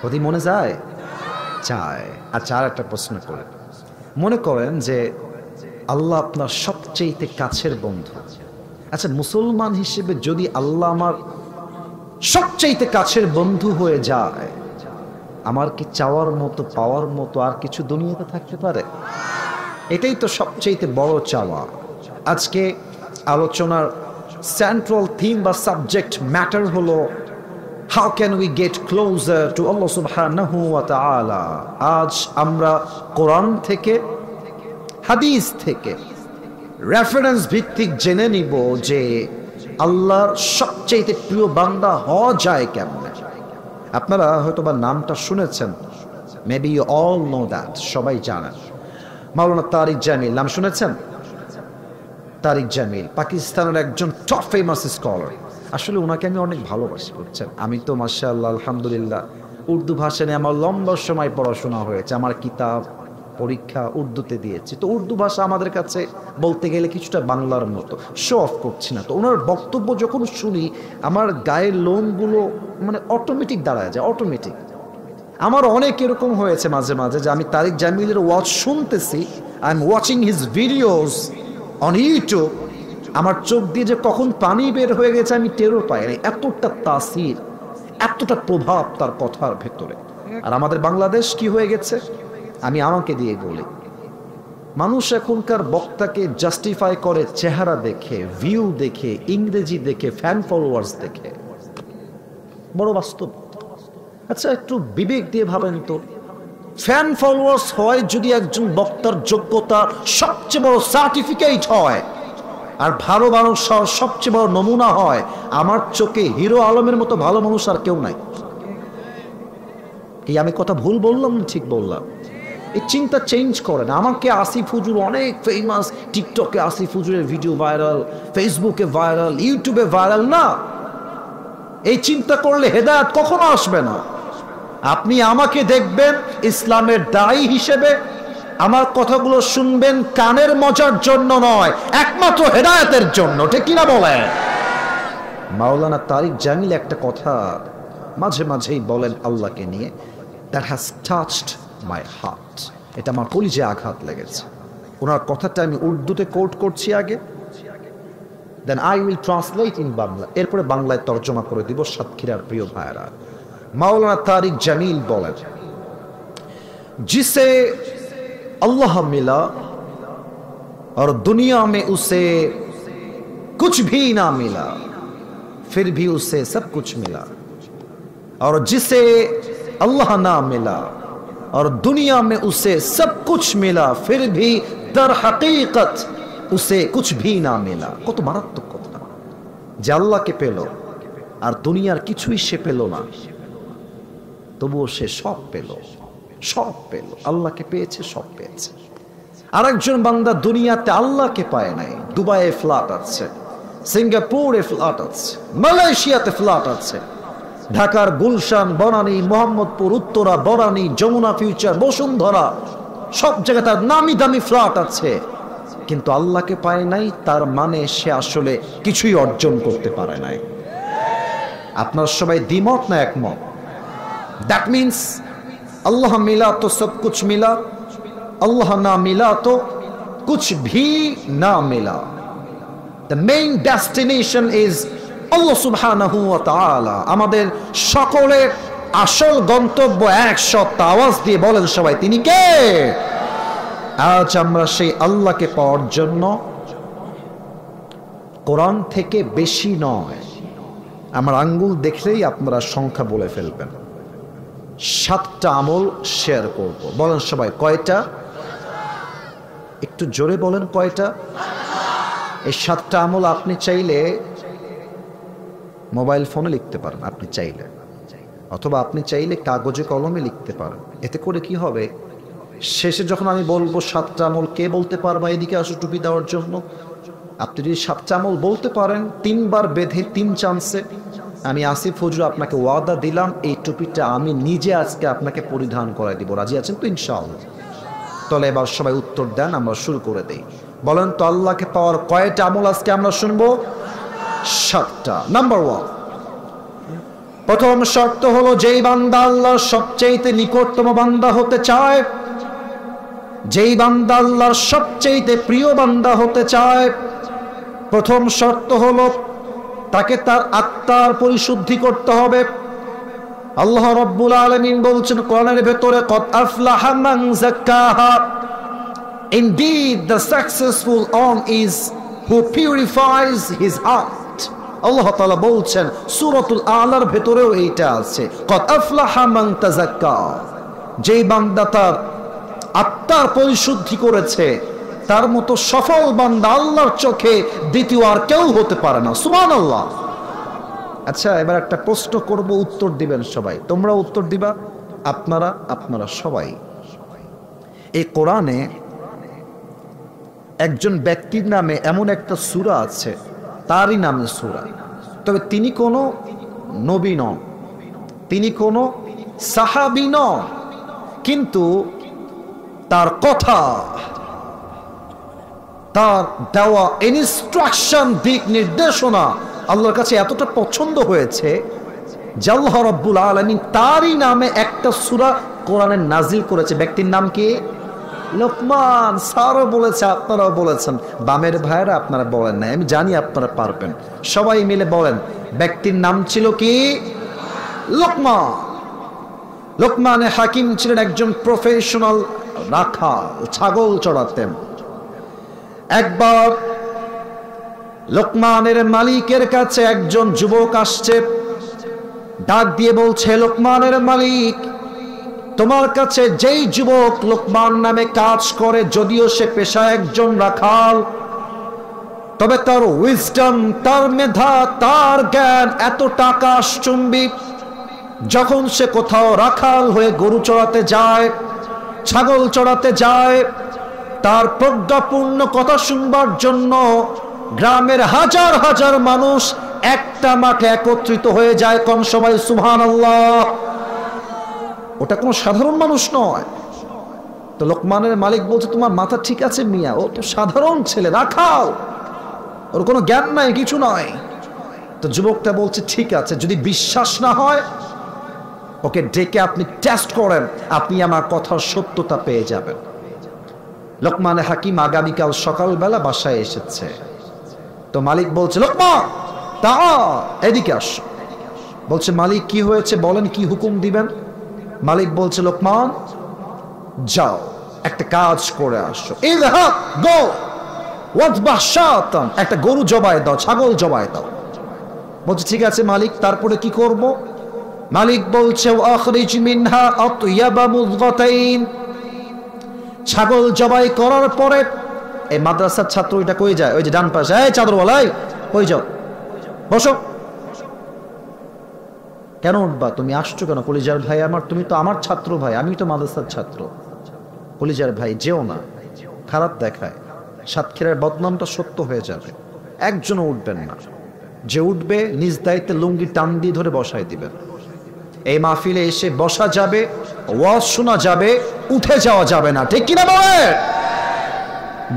হতে মনে চায়? চায়। আচ্ছা, আর একটা প্রশ্ন করেন, মনে করেন যে আল্লাহ আপনার সবচেয়ে কাছের বন্ধু। আচ্ছা, মুসলমান হিসেবে যদি আল্লাহ আমার সবচেয়ে কাছের বন্ধু হয়ে যায়, আমার কি চাওয়ার মতো পাওয়ার মতো আর কিছু দুনিয়াতে থাকতে পারে? এটাই তো সবচেয়ে বড় চাওয়া। আজকে আলোচনার সেন্ট্রাল থিম বা সাবজেক্ট ম্যাটার হলো how can we get closer to Allah সুবহানাহু ওয়া তাআলা। আজ আমরা কোরআন থেকে, হাদিস থেকে রেফারেন্স ভিত্তিক জেনে নিব যে আল্লাহর সবচেয়ে প্রিয় বান্দা হওয়া যায় কেমনে। আপনারা হয়তো বা নামটা শুনেছেন, maybe you all know that, সবাই জানেন। মাওলানা তারিক জামিল নাম শুনেছেন? তারিক জামিল পাকিস্তানের একজন টপ ফেমাস স্কলার। আসলে ওনাকে আমি অনেক ভালোবাসি, বুঝছেন। আমি তো মাশাআল্লাহ আলহামদুলিল্লাহ উর্দু ভাষা নিয়ে আমার লম্বা সময় পড়াশোনা হয়েছে, আমার কিতাব পরীক্ষা উর্দুতে দিয়েছি। তো উর্দু ভাষা আমাদের কাছে বলতে গেলে কিছুটা বাংলার মতো। শো অফ করছি না। তো ওনার বক্তব্য যখন শুনি আমার গায়ের লোমগুলো মানে অটোমেটিক দাঁড়ায় যায়, অটোমেটিক। আমার অনেক এরকম হয়েছে মাঝে মাঝে যে আমি তারিক জামিলের ওয়াজ শুনতেছি, I am watching his videos on YouTube, আমার চোখ দিয়ে যে কখন পানি বের হয়ে গেছে আমি টেরও পাই না। এতটা তাসির, এতটা প্রভাব তার কথার ভেতরে। আর আমাদের বাংলাদেশ কি হয়ে গেছে, আমি আমাকে দিয়ে বলি, মানুষ এখনকার বক্তাকে জাস্টিফাই করে চেহারা দেখে, ভিউ দেখে, ইংরেজি দেখে, ফ্যান ফলোয়ার্স দেখে। বড় বাস্তব। আচ্ছা, একটু বিবেক দিয়ে ভাবেন তো, ফ্যান ফলোয়ার্স হয় যদি একজন বক্তার যোগ্যতা সবচেয়ে বড় সার্টিফিকেট হয়, আর ভালো মানুষ সবচেয়ে বড় নমুনা হয়, আমার চোখে হিরো আলমের মতো ভালো মানুষ আর কেউ নাই। কি আমি কথা ভুল বললাম না ঠিক বললাম? এই চিন্তা চেঞ্জ করেন। আমাকে আসিফ হুজুর অনেক ফেমাস, টিকটকে আসিফ হুজুরের ভিডিও ভাইরাল, ফেসবুকে ভাইরাল, ইউটিউবে ভাইরাল না। এই চিন্তা করলে হেদায়েত কখনো আসবে না। আপনি আমাকে দেখবেন ইসলামের দায়ী হিসেবে, আমার কথাগুলো শুনবেন কানের মজার জন্য নয়, একমাত্র হেদায়েতের জন্য। ঠিক কিনা বলেন? মাওলানা তারিক জামিল একটা কথা মাঝে মাঝেই বলেন আল্লাহকে নিয়ে, that has touched my heart. এটা আমার কলিজায় আঘাত লেগেছে। ওনার কথাটা আমি উর্দুতে কোট করছি আগে, then I will translate in Bangla, এরপরে বাংলায় তর্জমা করে দিব সাতক্ষীরার প্রিয় ভাইরা। মাওলানা তারিক জামিল বলেন, जिसे अल्लाह मिला और दुनिया में उसे कुछ भी ना मिला, फिर भी उसे सब कुछ मिला, और जिसे अल्लाह ना मिला और दुनिया में उसे सब कुछ मिला, फिर भी दर हकीकत उसे कुछ भी ना मिला। কত মারাত্মক কথা যে আল্লাহকে পেল আর দুনিয়ার কিছুই সে পেল না, তবুও সে সব পেল, সব পেল। আল্লাহকে পেয়েছে, সব পেয়েছে। আরেকজন বান্দা দুনিয়াতে আল্লাহকে পায় নাই, দুবাইয়ে ফ্ল্যাট আছে, সিঙ্গাপুরে ফ্ল্যাট আছে, মালয়েশিয়াতে ফ্ল্যাট আছে, ঢাকার গুলশান, বনানী, মোহাম্মদপুর, উত্তরা, বনানী, যমুনা ফিউচার, বসুন্ধরা, সব জায়গায় তার নামি দামি ফ্ল্যাট আছে, কিন্তু আল্লাহকে পায় নাই। তার মানে সে আসলে কিছুই অর্জন করতে পারে নাই। আপনার সবাই দ্বিমত না একমত? দ্যাট মিনস अल्लाह मिला तो सब कुछ मिला, अल्लाह ना मिला तो कुछ भी ना मिला। The main destination is Allah subhanahu wa ta'ala. আমাদের সকলের আসল গন্তব্য এক সত্তা। আওয়াজ দিয়ে বলেন সবাই, তিনি কে? আজ আমরা সেই আল্লাহকে পাওয়ার জন্য কোরআন থেকে বেশি নয়, আমার আঙ্গুল দেখলেই আপনারা সংখ্যা বলে ফেলবেন, 7টা আমল শেয়ার করব। বলেন সবাই কয়টা? একটু জোরে বলেন কয়টা? এই 7টা আমল আপনি চাইলে মোবাইল ফোনে লিখতে পারেন, আপনি চাইলে, অথবা আপনি চাইলে কাগজে কলমে লিখতে পারেন। এতে করে কি হবে, শেষে যখন আমি বলবো 7টা আমল, কে বলতে পারবা এদিকে আসো টুপি দেওয়ার জন্য? আপনি যদি 7টা আমল বলতে পারেন, 3 বার বেঁধে 3 চান্সে, আমি আসিফ হুজুর আপনাকে ওয়াদা দিলাম এই টুপিটা আমি নিজে আজকে আপনাকে পরিধান করাই দিব। রাজি আছেন তো ইনশাআল্লাহ? তাহলে এবার সবাই উত্তর দেন, আমরা শুরু করে দেই। বলেন তো আল্লাহকে পাওয়ার কয়টা আমল আজকে আমরা শুনবো? 7টা। নাম্বার 1, প্রথম শর্ত হলো, যেই বান্দা আল্লাহর সবচেয়ে নিকটতম বান্দা হতে চায়, যেই বান্দা আল্লাহর সবচেয়ে প্রিয় বান্দা হতে চায়, প্রথম শর্ত হলো তাকে তার আত্মার পরিশুদ্ধি করতে হবে। আল্লাহ রাব্বুল আলামিন বলছেন কোরআনের ভেতরে, কদ আফলাহা মান যাক্কাহা, indeed the successful one is who purifies his heart। আল্লাহ তাআলা বলছেন সূরাতুল আলার ভেতরেও এইটা আছে, কদ আফলাহা মান তাযাক্কা, যেই বান্দা তার আত্মার পরিশুদ্ধি করেছে তার মতো সফল বান্দা আল্লাহর চোখে দ্বিতীয় আর কেউ হতে পারে না। সুবহানাল্লাহ। আচ্ছা, এবার একটা প্রশ্ন করব, উত্তর দিবেন সবাই, তোমরা উত্তর দিবা, আপনারা সবাই। এই কোরআনে একজন ব্যক্তির নামে এমন একটা সূরা আছে, তারই নামে সূরা, তবে তিনি কোনো নবী নন, তিনি কোনো সাহাবী নন, কিন্তু তার কথা, তার দেওয়া ইনস্ট্রাকশন, দিক নির্দেশনা আল্লাহর কাছে এতটা পছন্দ হয়েছে যে আল্লাহ রাব্বুল আলামিন তারই নামে একটা সূরা কোরআনে নাজিল করেছে। ব্যক্তির নাম কি? লোকমান। স্যারও বলেছে, আপনারাও বলেছেন, বামের ভাইয়েরা আপনারা বলেন না, আমি জানি আপনারা পারবেন, সবাই মিলে বলেন, ব্যক্তির নাম ছিল কি? লোকমান। লোকমানে হাকিম ছিলেন একজন প্রফেশনাল রাখাল, ছাগল চড়াতেন। একবার লোকমানের মালিকের কাছে একজন যুবক আসছে, ডাক দিয়ে বলছে, লোকমানের মালিক, তোমার কাছে যেই যুবক লোকমান নামে কাজ করে, যদিও সে পেশায় একজন রাখাল, তবে তার উইজডম, তার মেধা, তার জ্ঞান এতটা আকাশচুম্বী, যখন সে কোথাও রাখাল হয়ে গরু চড়াতে যায়, ছাগল চড়াতে যায়, তার প্রজ্ঞাপূর্ণ কথা শুনবার জন্য গ্রামের হাজার হাজার মানুষ একটা মাঠে একত্রিত হয়ে যায়। কোন সবাই সুবহানাল্লাহ। ওটা কোনো সাধারণ মানুষ নয়। তো লোকমানের মালিক বলছে, তোমার মাথা ঠিক আছে মিয়া, ও তো সাধারণ ছেলে, রাখাল, ওর কোনো জ্ঞান নাই, কিছু নয়। তো যুবকটা বলছে, ঠিক আছে, যদি বিশ্বাস না হয় ওকে ডেকে আপনি টেস্ট করেন, আপনি আমার কথার সত্যতা পেয়ে যাবেন। লোকমান হাকিম আগামীকাল সকালবেলা বাসায় এসেছে। তো মালিক বলছে, লোকমান তা এদিকে আস। বলছে, মালিক কি হয়েছে বলেন, কি হুকুম দিবেন? মালিক বলছে, লোকমান যাও একটা কাজ করে আসো, ইযহাব গো ওয়াযবাহ শাতান, একটা গরু জবাই দাও, ছাগল জবাই দাও। বলছে, ঠিক আছে মালিক, তারপরে কি করব? মালিক বলছে, আখরিজ মিনহা আতয়াবা মুযগাতাইন, ছাগল জবাই করার পরে এই মাদ্রাসার ছাত্র এটা কই যায়, ওই যে ডান পাশে, এই চাদরওয়ালাই কই যাও, বসো। কেন উঠবা, তুমি আসছো কেন? কলিজার ভাই আমার, তুমি তো আমার ছাত্র ভাই, আমি তো মাদ্রাসার ছাত্র। কলিজার ভাই যেও না, খারাপ দেখায়, সাতক্ষীরার বদনামটা সত্য হয়ে যাবে। একজনও উঠবেন না, যে উঠবে নিজ দায়িত্বে লুঙ্গি টান দিয়ে ধরে বসায় দিবেন। এই মাহফিলে এসে বসা যাবে, ওয়াজ শোনা যাবে, উঠে যাওয়া যাবে না, ঠিক কিনা বলে?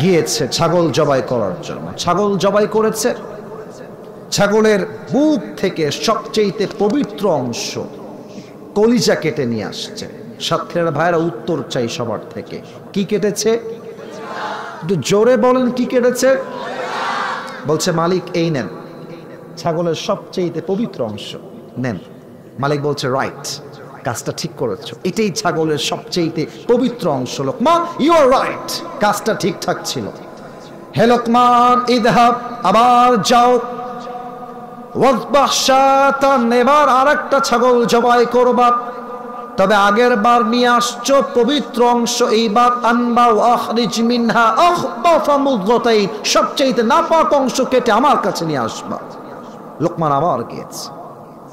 গিয়েছে ছাগল জবাই করার জন্য, ছাগল জবাই করেছে। ছাগলের বুক থেকে সবচেয়ে পবিত্র অংশ কলিজা কেটে নিয়ে আসছে। সাতক্ষীরার ভাইরা উত্তর চাই সবার থেকে, কি কেটেছে? একটু জোরে বলেন, কি কেটেছে? বলছে, মালিক এই নেন, ছাগলের সবচেয়ে পবিত্র অংশ নেন। মালিক বলছে, রাইট, কাজটা ঠিক করেছো, এটাই ছাগলের সবচেয়ে পবিত্র অংশ। লোকমান, ইউ আর রাইট, কাজটা ঠিকঠাক ছিল। হে লোকমান, ইযহাব, আবার যাও, ওয়াযবাহ শাতান, এবার আরেকটা ছাগল জবাই করবা, তবে আগের বার নিয়ে আসছো পবিত্র অংশ, এইবার আনবা, আখরিজ মিনহা আখবাফা মুযগাতাইন, সবচেয়ে নাপাক অংশ কেটে আমার কাছে নিয়ে আসবা। লোকমান আবার গিয়েছে,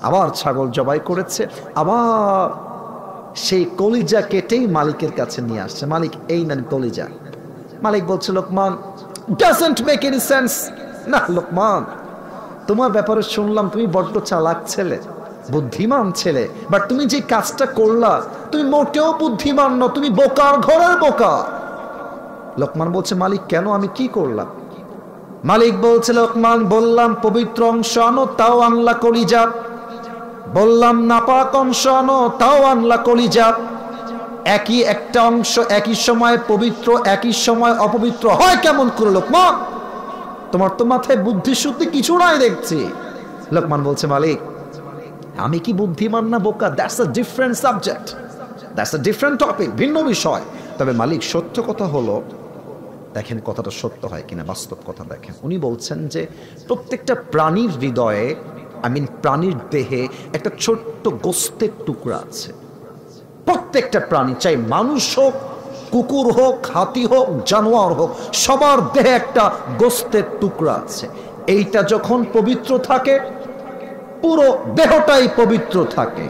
আবার ছাগল জবাই করেছে, আবার সেই কলিজা কেটেই মালিকের কাছে নিয়ে আসছে। মালিক এই নেন কলিজা। মালিক বলছে, Lokman doesn't make any sense. না লোকমান, তোমার ব্যাপারে শুনলাম তুমি বড্ড চালাক ছেলে, বুদ্ধিমান ছেলে, বাট তুমি যে কাজটা করলা তুমি মোটেও বুদ্ধিমান নও, তুমি বোকার ঘরের বোকা। লোকমান বলছে, মালিক কেন, আমি কি করলাম? মালিক বলছে, লোকমান বললাম পবিত্র অংশ আনো, তাও আনলা কলিজা। বললাম নাপাক অংশ আনো, তাও আনলা কলিজা। একই একটা অংশ একই সময় পবিত্র একই সময় অপবিত্র হয় কেমন করে লোকমান? তোমার তো মাথায় বুদ্ধি শুদ্ধি কিছু নাই দেখছি। লোকমান বলছে মালিক আমি কি বুদ্ধিমান না বোকা? That's a different subject, that's a different topic, ভিন্ন বিষয়। তবে মালিক সত্য কথা হলো, দেখেন কথাটা সত্য হয় কিনা, বাস্তব কথা দেখেন। উনি বলছেন যে প্রত্যেকটা প্রাণীর হৃদয়ে, প্রাণীর দেহে একটা ছোট্ট গোস্তের টুকরা আছে। প্রত্যেকটা প্রাণী, চাই মানুষ হোক, কুকুর হোক, হাতি হোক, জানোয়ার হোক, সবার দেহে একটা গোস্তের টুকরা আছে। এইটা যখন পবিত্র থাকে পুরো দেহটাই পবিত্র থাকে।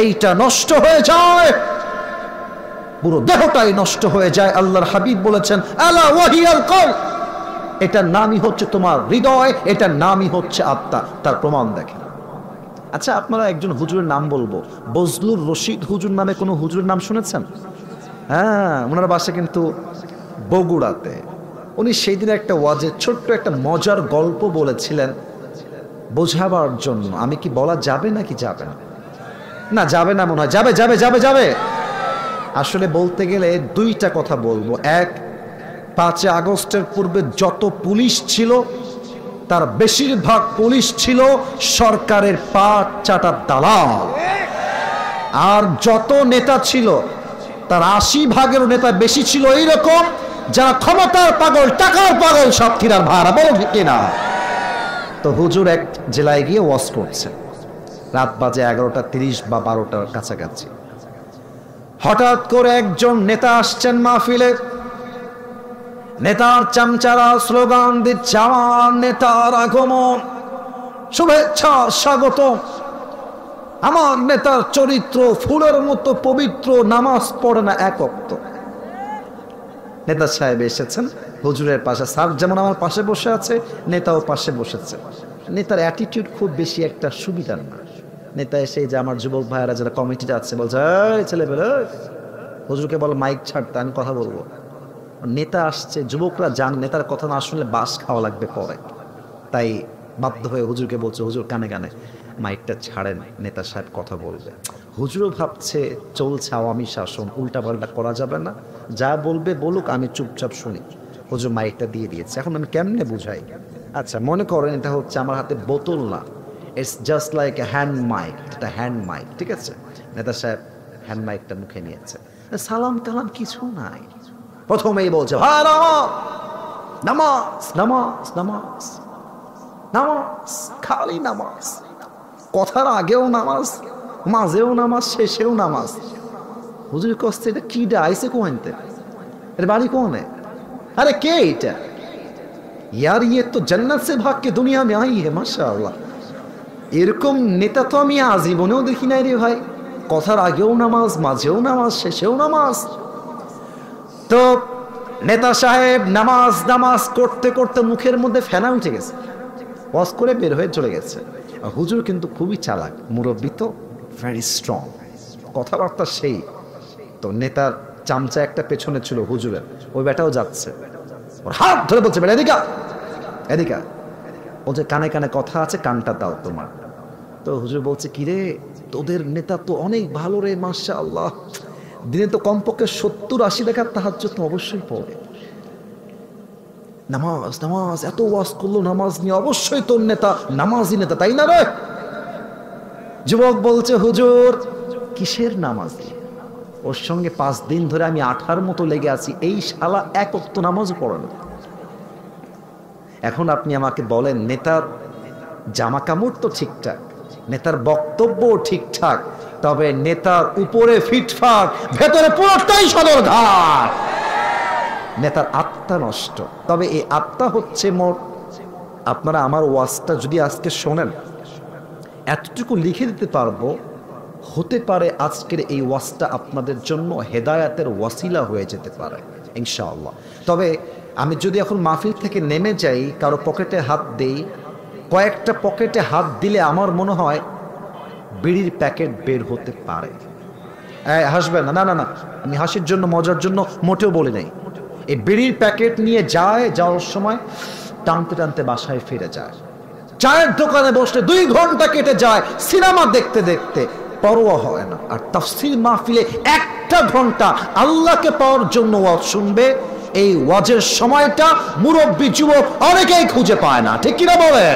এইটা নষ্ট হয়ে যায় পুরো দেহটাই নষ্ট হয়ে যায়। আল্লাহর হাবিব বলেছেন আলা ওয়াহিয়াল কল, এটার নামই হচ্ছে তোমার হৃদয়, এটার নামই হচ্ছে আত্মা। তার প্রমাণ দেখেন। আচ্ছা আপনারা একজন হুজুরের নাম বলবো, বজলুর রশিদ হুজুর নামে কোনো হুজুরের নাম শুনেছেন? হ্যাঁ, ওনার বাসা কিন্তু বগুড়াতে। উনি সেই দিন একটা ওয়াজে ছোট্ট একটা মজার গল্প বলেছিলেন বোঝাবার জন্য। আমি কি বলা যাবে নাকি যাবে না? না যাবে না মনে হয়। যাবে যাবে যাবে যাবে। আসলে বলতে গেলে দুইটা কথা বলবো। এক, 5 আগস্টের পূর্বে যত পুলিশ ছিল তার বেশিরভাগ পুলিশ ছিল সরকারের পাট চাটার দালাল। আর যত নেতা ছিল তার 80 ভাগের নেতা বেশি ছিল এইরকম যারা ক্ষমতার পাগল, টাকার পাগল, সাতক্ষীরার ভাড়া, বলো ঠিক কিনা? তো হুজুর এক জেলায় গিয়ে ওয়াজ করছে, রাত বাজে 11:30 বা 12টার কাছাকাছি। হঠাৎ করে একজন নেতা আসছেন মাহফিলে। নেতার চামচারা স্লোগান দিচ্ছে আমার নেতার আগমন, শুভেচ্ছা, স্বাগত। আমার নেতার চরিত্র ফুলের মতো পবিত্র, নামাজ পড়ে না এক ওয়াক্ত। নেতা সাহেব এসেছেন হুজুরের পাশে, স্যার যেমন আমার পাশে বসে আছে নেতাও পাশে বসেছে। নেতার অ্যাটিটিউড খুব বেশি একটা সুবিধার না। নেতা এসে যে আমার যুবক ভাইয়েরা যারা কমিটিতে আছে বলছে এই ছেলে বেলে, হুজুরকে বলো মাইক ছাড়তে, আমি কথা বলবো। নেতা আসছে, যুবকরা যান, নেতার কথা না শুনলে বাস খাওয়া লাগবে পরে। তাই বাধ্য হয়ে হুজুরকে বলছে হুজুর কানে কানে মাইকটা ছাড়েন, নেতা সাহেব কথা বলবে। হুজুরও ভাবছে চলছে আওয়ামী শাসন, উল্টাপাল্টা করা যাবে না, যা বলবে বলুক, আমি চুপচাপ শুনি। হুজুর মাইকটা দিয়ে দিয়েছে। এখন আমি কেমনে বুঝাই? আচ্ছা মনে করেন এটা হচ্ছে আমার হাতে বোতল না, it's just like a hand mic, এটা হ্যান্ড মাইক, ঠিক আছে? নেতা সাহেব হ্যান্ড মাইকটা মুখে নিয়েছে, সালাম কালাম কিছু নাই। প্রথমেই বলছে নামাজ নামাজ নামাজ নামাজ, খালি নামাজ, কথার আগেও নামাজ, মাঝেও নামাজ, শেষেও নামাজ। হুজুর কষ্ট, এটা কি আইসে কোনতে? এর বাড়ি কোনে? अरे के এটা? यार ये तो जन्नत से भाग के दुनिया में आई है माशाअल्लाह। এরকম নেতা তো আমি আজীবনেও দেখি নাই রে ভাই। কথার আগেও নামাজ, মাঝেও নামাজ, শেষেও নামাজ। তো নেতা সাহেব নামাজ নামাজ করতে করতে মুখের মধ্যে ফেনা উঠে গেছে, ওয়াজ করে বের হয়ে চলে গেছে। হুজুর কিন্তু খুবই চালাক, মুরব্বী তো, ভেরি স্ট্রং, কথাবার্তা সেই। তো নেতার চামচা একটা পেছনে ছিল হুজুরের, ওই বেটাও যাচ্ছে, ওর হাত ধরে বলছে বেটা এদিকা এদিকা। বলছে কানে কানে কথা আছে, কানটা দাও তোমার। তো হুজুর বলছে কিরে তোদের নেতা তো অনেক ভালো রে মাশাআল্লাহ, দিনে তো কমপক্ষে 70-80 রাকাত তাহাজ্জুদ তো অবশ্যই পড়ে। নামাজ নামাজ এত ওয়াজ করলো নামাজ নিয়ে, অবশ্যই তোর নেতা নামাজি নেতা, তাই না রে? যুবক বলছে হুজুর কিসের নামাজি? ওর সঙ্গে 5 দিন ধরে আমি 8 মতো লেগে আছি, এই শালা এক ওয়াক্ত নামাজও পড়ে না। এখন আপনি আমাকে বলেন নেতার জামা কাপড় তো ঠিকঠাক, নেতার বক্তব্য ঠিকঠাক, তবে নেতার উপরে ফিটফাট, ভেতরে পুরোটাই সদরঘাট। নেতার আত্মা নষ্ট। তবে এই আত্মা হচ্ছে মোট, আপনারা আমার ওয়াজটা যদি আজকে শোনেন, এতটুকু লিখে দিতে পারবো, হতে পারে আজকের এই ওয়াজটা আপনাদের জন্য হেদায়াতের ওয়াসিলা হয়ে যেতে পারে ইনশাআল্লাহ। তবে আমি যদি এখন মাহফিল থেকে নেমে যাই, কারো পকেটে হাত দেই, কয়েকটা পকেটে হাত দিলে আমার মনে হয় বিড়ির প্যাকেট বের হতে পারে। হাসবেন না, না না না, আমি হাসির জন্য মজার জন্য মোটেও বলি নাই। এই বিড়ির প্যাকেট নিয়ে যাওয়ার সময় টানতে টানতে বাসায় ফিরে যায়। চায়ের দোকানে বসলে 2 ঘন্টা কেটে যায় সিনেমা দেখতে দেখতে, পরোয়া হয় না। আর তাফসীর মাহফিলে 1টা ঘন্টা আল্লাহকে পাওয়ার জন্য ওয়াজ শুনবে, এই ওয়াজের সময়টা মুরব্বী যুবক অনেকেই খুঁজে পায় না, ঠিক কিনা বলে?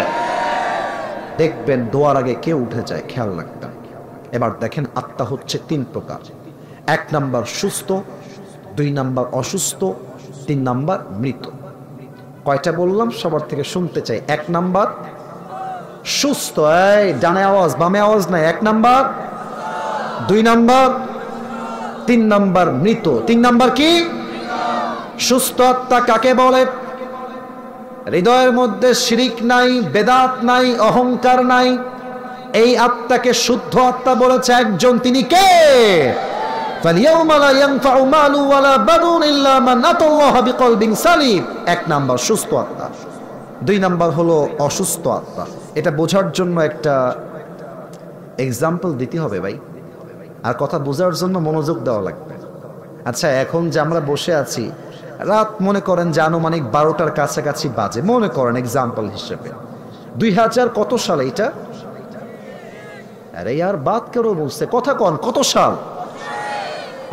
দেখবেন দোয়ার আগে কেউ উঠে যায়, খেয়াল রাখবেন। এবার দেখেন আত্মা হচ্ছে 3 প্রকার। 1 নাম্বার সুস্থ, 2 নাম্বার অসুস্থ, 3 নাম্বার মৃত। কয়টা বললাম সবার থেকে শুনতে চাই। 1 নাম্বার সুস্থ, এই ডানে আওয়াজ বামে আওয়াজ নাই। 1 নাম্বার, 2 নাম্বার, 3 নাম্বার মৃত। 3 নাম্বার কি? সুস্থ আত্মা কাকে বলে? হৃদয়ের মধ্যে শিরিক নাই, বেদাত নাই, অহংকার নাই, এই আত্মাকে শুদ্ধ আত্মা বলেছে একজন, তিনি কে? ফালিয়াউমা লা ইয়ানফাউ মালু ওয়ালা বানুন ইল্লা মান আতাল্লাহা বিকলবিন সালিম। 1 নাম্বার সুস্থ আত্মা। 2 নাম্বার হলো অসুস্থ আত্মা। এটা বোঝার জন্য একটা এক্সাম্পল দিতে হবে ভাই, আর কথা বোঝার জন্য মনোযোগ দেওয়া লাগবে। আচ্ছা, এখন যে আমরা বসে আছি, রাত মনে করেন যে আনুমানিক 12টার কাছাকাছি বাজে, মনে করেন এক্সাম্পল হিসেবে। 2000 কত সালে এটা? আরে यार বাত করো, বলছে কথা কন, কত সাল?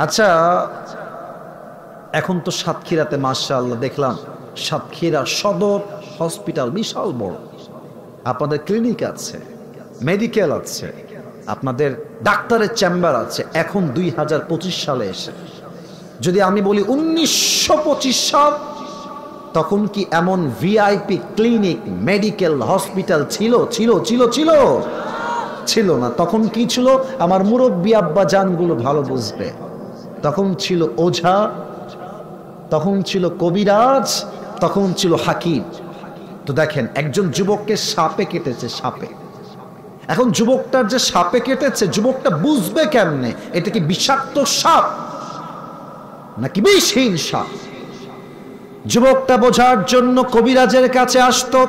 আচ্ছা, এখন তো সাতক্ষীরাতে মাশাআল্লাহ দেখলাম, সাতক্ষীরা সদর হসপিটাল বিশাল বড়, আপনাদের ক্লিনিক আছে, মেডিকেল আছে, আপনাদের ডাক্তারের চেম্বার আছে। এখন 2025 সালে এসে যদি আমি বলি 1925 সাল, তখন কি এমন ভিআইপি ক্লিনিক, মেডিকেল, হসপিটাল ছিল? ছিল ছিল ছিল ছিল না। তখন কি ছিল? আমার মুরব্বী আব্বা জানগুলো ভালো বুঝবে। তখন ছিল ওঝা, তখন ছিল কবিরাজ, তখন ছিল হাকিম। তো দেখেন, একজন যুবককে সাপে কেটেছে, সাপে। এখন যুবকটার যে সাপে কেটেছে, যুবকটা বুঝবে কেমনে এটা কি বিষাক্ত সাপ নাকি বিষহীন সাপ? যুবকটা বোঝার জন্য কবিরাজের কাছে আসতো,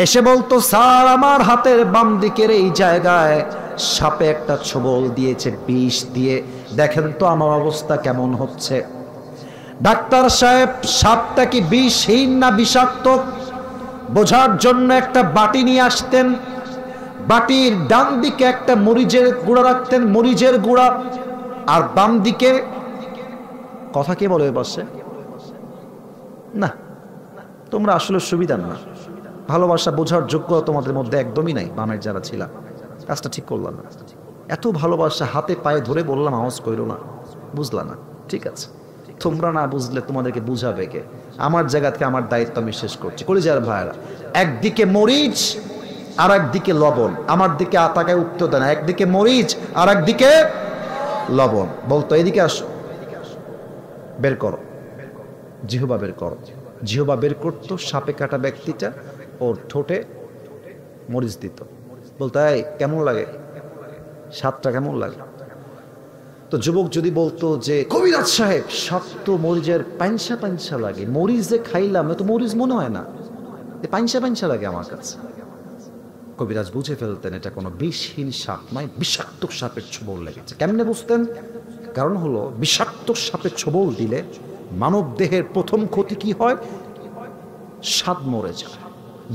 এসে বলতো, স্যার আমার হাতের বাম দিকের এই জায়গায় সাপে একটা ছোবল দিয়েছে বিষ দিয়ে, দেখেন তো আমার অবস্থা কেমন হচ্ছে। ডাক্তার সাহেব সাপটা কি বিষহীন না বিষাক্ত বোঝার জন্য একটা বাটি নিয়ে আসতেন, বাটির ডান দিকে একটা মরিচের গুঁড়া রাখতেন, মরিচের গুঁড়া, আর বাম দিকে কথা কে বলে পাশে? না, তোমরা আসলে সুবিধা না, ভালোবাসা বোঝার যোগ্যতা তোমাদের মধ্যে একদমই নাই। বামের যারা ছিলাম, কাজটা ঠিক করলাম না। এত ভালোবাসা হাতে পায়ে ধরে বললাম, আওয়াজ করো না, বুঝলা না, ঠিক আছে। তোমরা না বুঝলে তোমাদেরকে বুঝাবে কে? আমার জায়গা থেকে আমার দায়িত্ব আমি শেষ করছি। কলিজার ভাইরা, একদিকে মরিচ আর একদিকে লবণ, আমার দিকে আতাকায় উত্তর দেয় না, একদিকে মরিচ আর একদিকে লবণ। বলতো এদিকে আসো, বের করো, জিহ্বা বের করো। জিহ্বা বের করতো, সাপে কাটা ব্যক্তিটা ওর ঠোঁটে মরিচ দিত, বলতো এই কেমন লাগে, স্বাদটা কেমন লাগে? তো যুবক যদি বলতো যে কবিরাজ সাহেব স্বাদ তো মরিচের পাঞ্চা পাঞ্চা লাগে, মরিচ যে খাইলাম তো মরিচ মনে হয় না, পাঞ্চা পাঞ্চা লাগে আমার কাছে। কবিরাজ বুঝে ফেলতেন এটা কোনো বিষহীন সাপ নয়, বিষাক্ত সাপের ছোবল লেগেছে। কেমনে বুঝতেন? কারণ হলো বিষাক্ত সাপের ছোবল দিলে মানব দেহের প্রথম ক্ষতি কি হয়? স্বাদ মরে যায়,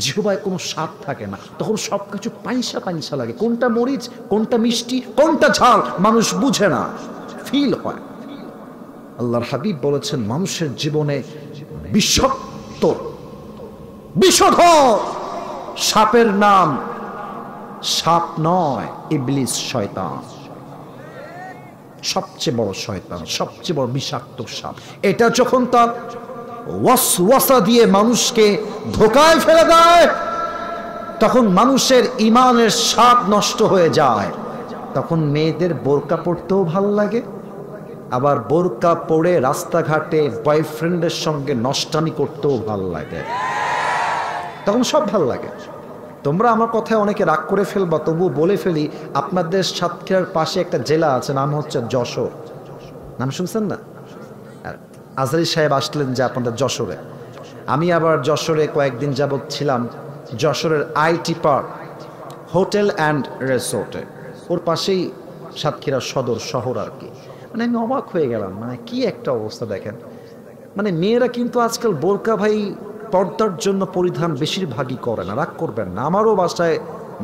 জিহ্বায় কোনো স্বাদ থাকে না, তখন সবকিছু পাইসা পাইসা লাগে। কোনটা মরিচ, কোনটা মিষ্টি, কোনটা ঝাল মানুষ বুঝে না, ফিল হয়। আল্লাহর হাবিব বলেছেন, মানুষের জীবনে বিষাক্ত বিষধর সাপের নাম সাপ নয়, ইবলিস, শয়তান। সবচেয়ে বড় শয়তান, সবচেয়ে বড় বিষাক্ত সাপ। এটা যখন তার ওয়াসওয়াসা দিয়ে মানুষকে ধোঁকায় ফেলে দেয়, তখন মানুষের ঈমানের স্বাদ নষ্ট হয়ে যায়। তখন মেয়েদের বোরকা পরতেও ভালো লাগে, আবার বোরকা পরে রাস্তাঘাটে বয়ফ্রেন্ডের সঙ্গে নষ্টামি করতেও ভালো লাগে, তখন সব ভালো লাগে। তোমরা আমার কথায় অনেকে রাগ করে ফেলবা, তবু বলে ফেলি, আপনাদের সাতক্ষীরার পাশে একটা জেলা আছে, নাম হচ্ছে যশোর। নাম শুনছেন না? আজহারী সাহেব আসলেন যে আপনাদের যশোরে। আমি আবার যশোরে কয়েকদিন যাবৎ ছিলাম, যশোরের আইটি পার্ক হোটেল অ্যান্ড রিসোর্টে, ওর পাশেই সাতক্ষীরা সদর শহর আর কি। মানে আমি অবাক হয়ে গেলাম, মানে কি একটা অবস্থা দেখেন। মানে মেয়েরা কিন্তু আজকাল বোরকা ভাই পর্দার জন্য পরিধান বেশিরভাগই করে না, রাগ করবেন না। আমারও বাসায়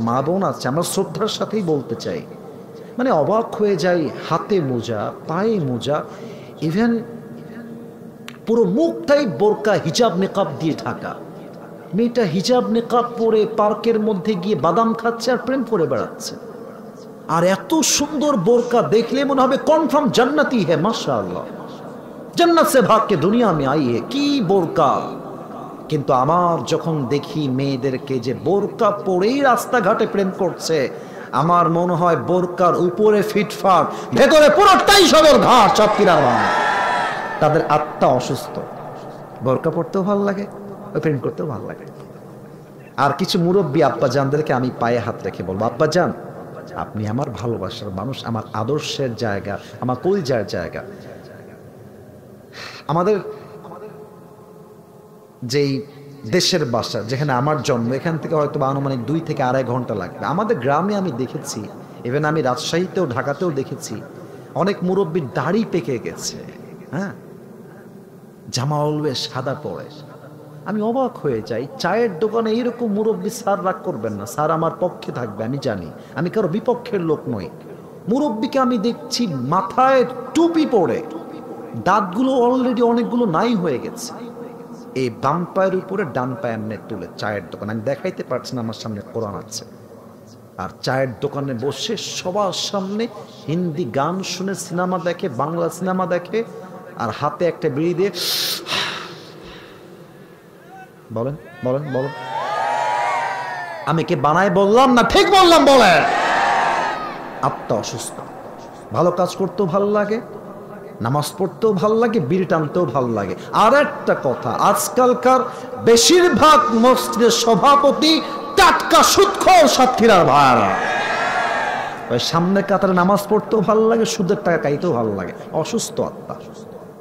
মা বোন আছে, আমরা শ্রদ্ধার সাথেই বলতে চাই, মানে অবাক হয়ে যাই, হাতে মোজা, পায়ে মোজা, ইভেন পুরো মুখটাই বোরকা হিজাব নেকাব দিয়ে ঢাকা। মেয়েটা হিজাব নেকাব পরে পার্কের মধ্যে গিয়ে বাদাম খাচ্ছে আর প্রেম করে বেড়াচ্ছে। আর এত সুন্দর বোরকা দেখলে মনে হবে কনফার্ম জান্নাতি হে, মাশাআল্লাহ, জান্নাত সে ভাগ কে দুনিয়া মে আই হে, কি বোরকা। কিন্তু আমার যখন দেখি মেয়েদেরকে যে বোরকা পরেই রাস্তাঘাটে প্রেম করছে, আমার মনে হয় বোরকার উপরে ফিটফাট, ভেতরে পুরোটাই সদর ঘাট, সব কিরার ভাঙা। তাদের আত্মা অসুস্থ। বোরকা পড়তেও ভালো লাগে, প্রেম করতেও ভালো লাগে। আর কিছু মুরব্বী আব্বাজানদেরকে আমি পায়ে হাত রেখে বলবো, আব্বাজান আপনি আমার ভালোবাসার মানুষ, আমার আদর্শের জায়গা, আমার কলিজার জায়গা। আমাদের যেই দেশের বাসা, যেখানে আমার জন্ম, এখান থেকে হয়তো আনুমানিক 2 থেকে 2.5 ঘন্টা লাগবে। আমাদের গ্রামে আমি দেখেছি, ইভেন আমি রাজশাহীতেও ঢাকাতেও দেখেছি, অনেক মুরব্বীর দাড়ি পেকে গেছে, হ্যাঁ, জামা অলওয়েজ সাদা পরে। আমি অবাক হয়ে যাই, চায়ের দোকানে এইরকম মুরব্বী, স্যার রাগ করবেন না, স্যার আমার পক্ষে থাকবে, আমি জানি, আমি কারো বিপক্ষের লোক নই। মুরব্বীকে আমি দেখছি মাথায় টুপি পরে, দাঁতগুলো অলরেডি অনেকগুলো নাই হয়ে গেছে, এই বাম পায়ের উপরে ডান পায়ে এমনি তুলে চায়ের দোকান, আমি দেখাইতে পারছি না, আমার সামনে কোরআন আছে, আর চায়ের দোকানে বসে সবার সামনে হিন্দি গান শুনে সিনেমা দেখে, বাংলা সিনেমা দেখে, আর হাতে একটা বিড়ি দিয়ে, বলেন বলেন বলেন, আমি কি বানাই বললাম না ঠিক বললাম? বলেন। আত্মা অসুস্থ। ভালো কাজ করতেও ভালো লাগে, নামাজ পড়তেও ভালো লাগে, বিড়ি টানতেও ভালো লাগে। আর একটা কথা, আজকালকার বেশিরভাগ মসজিদের সভাপতি টাটকা সুদখোর সাতক্ষীরার ভাড়া। সামনে কাতারে নামাজ পড়তেও ভালো লাগে, সুদের টাকা খাইতেও ভালো লাগে। অসুস্থ আত্মা।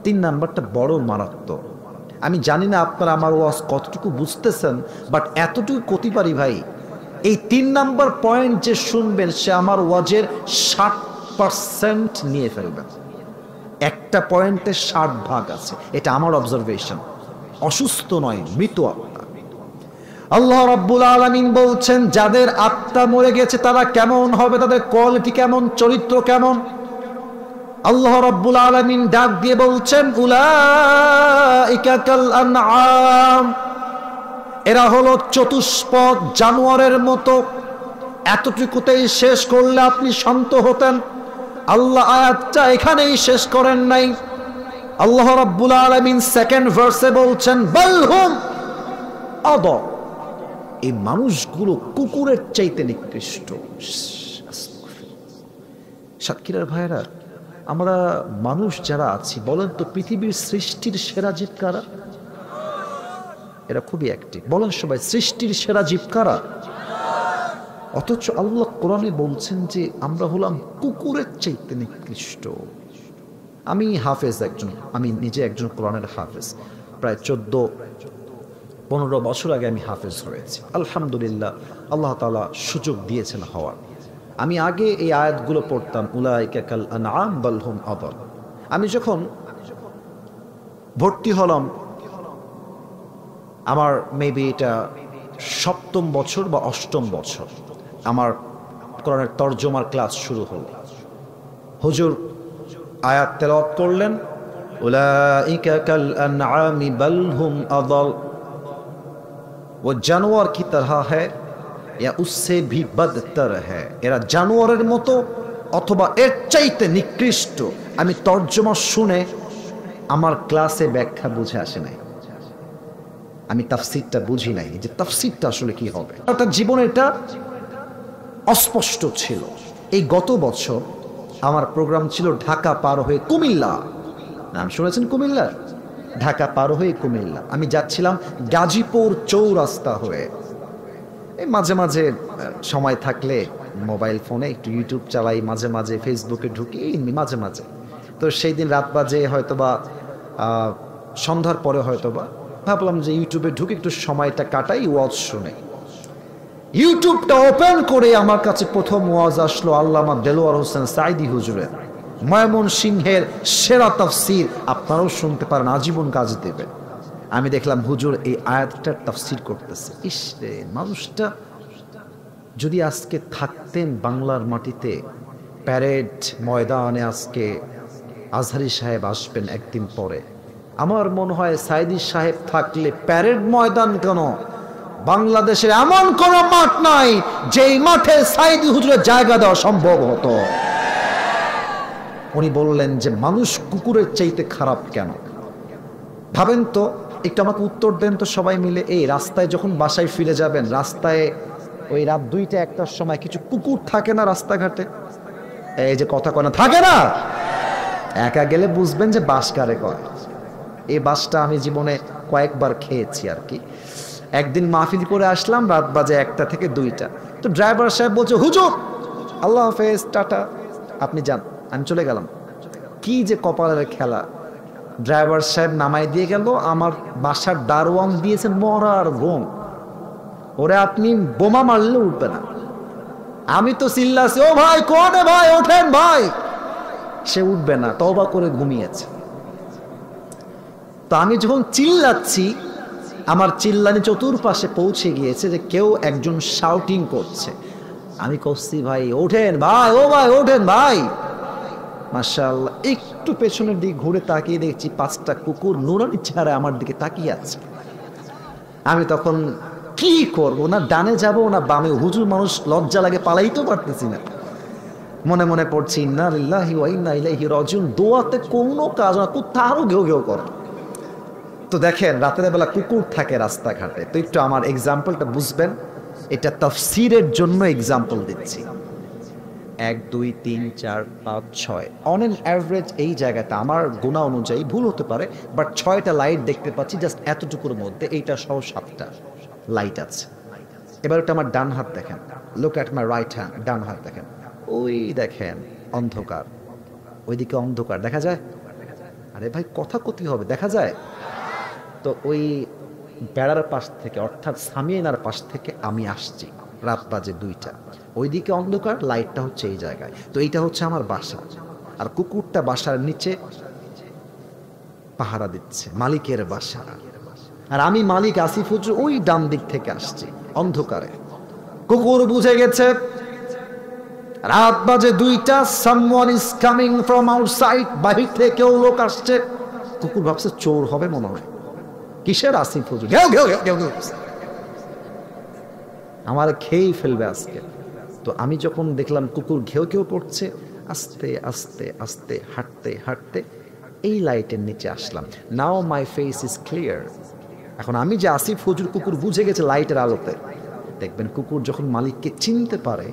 3 নাম্বারটা বড় মারাত্মক। আমি জানি না আপনারা আমার ওয়াজ কতটুকু বুঝতেছেন, বাট এতটুকু করতে পারি ভাই, এই 3 নাম্বার পয়েন্ট যে শুনবেন, সে আমার ওয়াজের 60% নিয়ে ফেলবেন। একটা পয়েন্টে 60 ভাগ আছে, এটা আমার অবজারভেশন। অসুস্থ নয়, মৃত আত্মা। আল্লাহ রাব্বুল আলামিন বলছেন, যাদের আত্মা মরে গেছে তারা কেমন হবে, তাদের কোয়ালিটি কেমন, চরিত্র কেমন। আল্লাহ রাব্বুল আলামিন ডাক দিয়ে বলছেন, উলাইকা কাল আনআম, এরা হলো চতুষ্পদ জানোয়ারের মতো। এতটুকুতেই শেষ করলে আপনি শান্ত হতেন। আল্লাহ আয়াতটা এখানেই শেষ করেন নাই। আল্লাহ রাব্বুল আলামিন সেকেন্ড ভার্সে বলছেন, বালহুম আদল, এই মানুষগুলো কুকুরের চাইতে নিকৃষ্ট। সাতক্ষীরার ভাইরা, আমরা মানুষ যারা আছি, বলেন তো পৃথিবীর সৃষ্টির সেরা জীব কারা? এরা খুবই অ্যাক্টিভ। বলেন সবাই, সৃষ্টির সেরা জীব কারা? অথচ আল্লাহ কোরআনে বলছেন যে আমরা হলাম কুকুরের চাইতে নিকৃষ্ট। আমি হাফেজ একজন, আমি নিজে একজন কোরআনের হাফেজ। প্রায় 14-15 বছর আগে আমি হাফেজ হয়েছি। আলহামদুলিল্লাহ, আল্লাহ তাআলা সুযোগ দিয়েছেন হওয়ার। আমি আগে এই আয়াতগুলো পড়তাম, উলাইকা কাল আনআম বাল হুম আদাল। আমি যখন ভর্তি হলাম, আমার মেবি এটা 7ম বছর বা 8ম বছর, আমার কোরআনের তরজমার ক্লাস শুরু হলো। হুজুর আয়াত তেলাওয়াত করলেন, উলাইকা কাল আনআমি বাল হুম আদাল, वो जानवर की तरह है या उससे भी बदतर है। এরা জানোয়ারের মতো অথবা এর চাইতে নিকৃষ্ট। আমি তরজমা শুনে আমার ক্লাসে ব্যাখ্যা বুঝে আসে নাই, আমি তাফসীরটা বুঝি নাই যে তাফসীরটা আসলে কি হবে। তার জীবনে এটা অস্পষ্ট ছিল। এই গত বছর আমার প্রোগ্রাম ছিল ঢাকা পার হয়ে কুমিল্লা। নাম শুনেছেন কুমিল্লা? ঢাকা পার হয়ে কুমিল্লা। আমি যাচ্ছিলাম গাজীপুর চৌরাস্তা হয়ে। এই মাঝে মাঝে সময় থাকলে মোবাইল ফোনে একটু ইউটিউব চালাই, মাঝে মাঝে ফেসবুকে ঢুকি, মাঝে মাঝে। তো সেই দিন রাত বাজে হয়তোবা সন্ধ্যার পরে হয়তোবা ভাবলাম যে ইউটিউবে ঢুকে একটু সময়টা কাটাই, ওয়াজ শুনে। ইউটিউবটা ওপেন করে আমার কাছে প্রথম ওয়াজ আসলো আল্লামা দেলোয়ার হোসেন সাঈদী হুজুরের ময়মনসিংহের সেরা তাফসীর। আপনারাও শুনতে পারেন, আজীবন কাজ দেবে। আমি দেখলাম হুজুর এই আয়াতটার তাফসীর করতেছে। ইস রে, মানুষটা যদি আজকে থাকতেন বাংলার মাটিতে, প্যারেড ময়দানে আজকে আজহারি সাহেব আসবেন একদিন পরে, আমার মনে হয় সাইদি সাহেব থাকলে প্যারেড ময়দান কেন, বাংলাদেশের এমন কোন মাঠ নাই যেই মাঠে সাইদি হুজুরের জায়গা দেওয়া সম্ভব হতো। উনি বললেন যে মানুষ কুকুরের চাইতে খারাপ কেন? ভাবেন তো, একটু আমাকে উত্তর দেন তো সবাই মিলে। এই রাস্তায় যখন বাসায় ফিরে যাবেন, রাস্তায় ওই রাত 2টা-1টার সময় কিছু কুকুর থাকে না রাস্তাঘাটে? এই যে কথা কয় না, থাকে না? একা গেলে বুঝবেন যে বাস কারে কয়। এই বাসটা আমি জীবনে কয়েকবার খেয়েছি আর কি। একদিন মাহফিল করে আসলাম, রাত বাজে 1টা থেকে 2টা। তো ড্রাইভার সাহেব বলছে, হুজুর আল্লাহ হাফেজ, টাটা, আপনি যান। আমি চলে গেলাম। কি যে কপালের খেলা, ড্রাইভার সাহেব নামাই দিয়ে গেল। আমার বাসার দারোয়ান দিয়েছে মরার ঘুম, ওরে আপনি বোমা মারলে উঠবে না। আমি তো চিল্লাছি, ও ভাই কোনে ভাই, ওঠেন ভাই। সে উঠবে না, তওবা করে ঘুমিয়েছে। তো আমি যখন চিল্লাচ্ছি, আমার চিল্লানি চতুর্পাশে পৌঁছে গিয়েছে যে কেউ একজন শাউটিং করছে। আমি করছি, ভাই ওঠেন ভাই, ও ভাই ওঠেন ভাই। মাশাআল্লাহ, একটু পেছনের দিকে ঘুরে তাকিয়ে দেখছি 5টা কুকুর নুরানি চেহারা আমার দিকে তাকিয়ে আছে। আমি তখন কি করব, না ডানে যাব না বামে? হুজুর মানুষ, লজ্জা লাগে, পালাইতে পারতেছি না। মনে মনে পড়ছি ইন্না লিল্লাহি ওয়া ইন্না ইলাইহি রাজিউন, দোয়াতে কোনো কাজ না, কোথাও আরো ঘেউ ঘেউ করে। তো দেখেন, রাতের বেলা কুকুর থাকে রাস্তাঘাটে। তো একটু আমার এক্সাম্পলটা বুঝবেন, এটা তাফসীরের জন্য এক্সাম্পল দিচ্ছি। 1 2 3 4 5 6 অন এন অ্যাভারেজ এই জায়গাটা আমার গোনা অনুযায়ী ভুল হতে পারে, বাট 6টা লাইট দেখতে পাচ্ছি জাস্ট এতটুকুর মধ্যে। এইটা সহ 7টা লাইট আছে। এবার ওটা আমার ডান হাত দেখেন, look at my right hand, ডান হাত দেখেন, ওই দেখেন অন্ধকার, ওইদিকে অন্ধকার দেখা যায়? আরে ভাই কথা কতি হবে, দেখা যায় তো। ওই বেড়ার পাশ থেকে, অর্থাৎ সামিয়ানার পাশ থেকে আমি আসছি, রাত বাজে 2টা, ওইদিকে অন্ধকার, লাইটটা হচ্ছে এই জায়গায়। তো এইটা হচ্ছে আমার বাসা, আর কুকুরটা বাসার নিচে পাহারা দিচ্ছে, মালিকের বাসা। আর আমি মালিক আসিফ হুজুর ওই ডান দিক থেকে আসছি অন্ধকারে। কুকুর বুঝে গেছে রাত বাজে 2টা, someone is coming from outside, বাহির থেকে কেউ লোক আসছে। কুকুর ভাবছে চোর হবে মনে হয়। কিসের আসিফ হুজুর, ঘেউ ঘেউ ঘেউ ঘেউ, আমার খেয়েই ফেলবে আজকে। তো আমি যখন দেখলাম কুকুর ঘেউ ঘেউ করছে, আস্তে আস্তে আস্তে হাঁটতে হাঁটতে এই লাইটের নিচে আসলাম। নাও মাই ফেস ইজ ক্লিয়ার। এখন আমি যে আসিফ হুজুর, কুকুর বুঝে গেছে লাইটের আলোতে। দেখবেন কুকুর যখন মালিককে চিনতে পারে,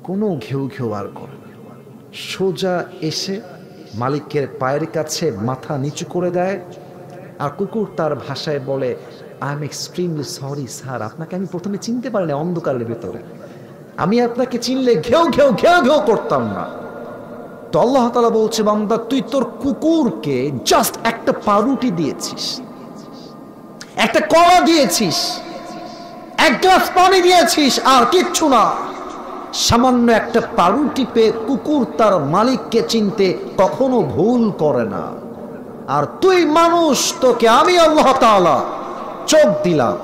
কোনো ঘেউ ঘেউ আর করে, সোজা এসে মালিকের পায়ের কাছে মাথা নিচু করে দেয়। আর কুকুর তার ভাষায় বলে, I am extremely sorry sir, আপনাকে আমি প্রথমে চিনতে পারিনি অন্ধকারের ভিতরে, আমি আপনাকে চিনলে ঘেউ ঘেউ ঘেউ ঘেউ করতাম না। তো আল্লাহ তাআলা বলছে, বান্দা তুই তোর কুকুরকে জাস্ট একটা পাউরুটি দিয়েছিস, একটা কলা দিয়েছিস, 1 গ্লাস পানি দিয়েছিস, আর কিচ্ছু না। সামান্য একটা পাউরুটি পেয়ে কুকুর তার মালিককে চিনতে কখনো ভুল করে না। আর তুই মানুষ, তোকে আমি আল্লাহ তাআলা চোখ দিলাম,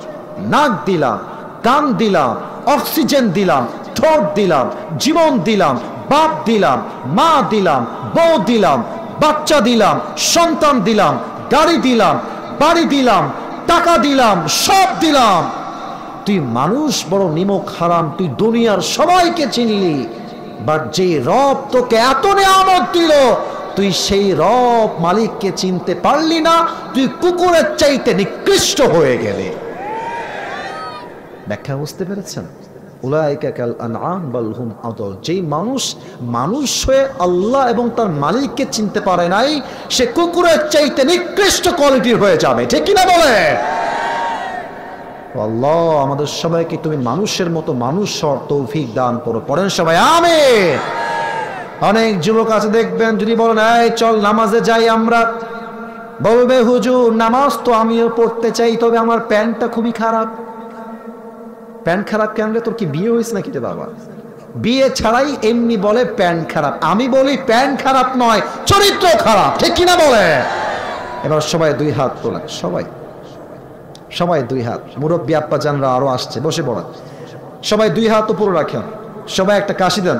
নাক দিলাম, কান দিলাম, অক্সিজেন দিলাম, ঠোঁট দিলাম, জীবন দিলাম, বাপ দিলাম, মা দিলাম, বউ দিলাম, বাচ্চা দিলাম, সন্তান দিলাম, গাড়ি দিলাম, বাড়ি দিলাম, টাকা দিলাম, সব দিলাম। তুই মানুষ বড় নিমক হারাম, তুই দুনিয়ার সবাইকে চিনলি, বাট যে রব তোকে এত নিয়ামত দিল, তুই সেই রব মালিককে চিনতে পারলি না, তুই কুকুরের চাইতে নিকৃষ্ট হয়ে গেলি। ব্যাখ্যা বুঝতে পেরেছেন? উলাইকা কাল আনআম বাল হুম আদল। যেই মানুষ মানুষ হয়ে আল্লাহ এবং তার মালিককে চিনতে পারে নাই, সে কুকুরের চাইতে নিকৃষ্ট কোয়ালিটির হয়ে যাবে। ঠিক কিনা বলে? আল্লাহ আমাদের সবাইকে তুমি মানুষের মতো মানুষ হওয়ার তৌফিক দান করো। পড়েন সবাই আমিন। অনেক যুবক আছে দেখবেন, যদি বলেন এই চল নামাজে যাই, আমরা বলবে হুজুর নামাজ তো আমিও পড়তে চাই, তবে আমার প্যান্টটা খুবই খারাপ। প্যান্ট খারাপ কেন রে, তোর কি বিয়ে হয়েছে নাকি রে বাবা? বিয়ে ছাড়াই এমনি বলে প্যান্ট খারাপ। আমি বলি প্যান্ট খারাপ নয়, চরিত্র খারাপ। ঠিক কিনা বলে? এবার সবাই দুই হাত তোলেন, সবাই সবাই দুই হাত। মুরব্বী আপ্পা জানরা আরো আসছে, বসে পড়েন। সবাই দুই হাত উপরে রাখেন, সবাই একটা কাশি দেন।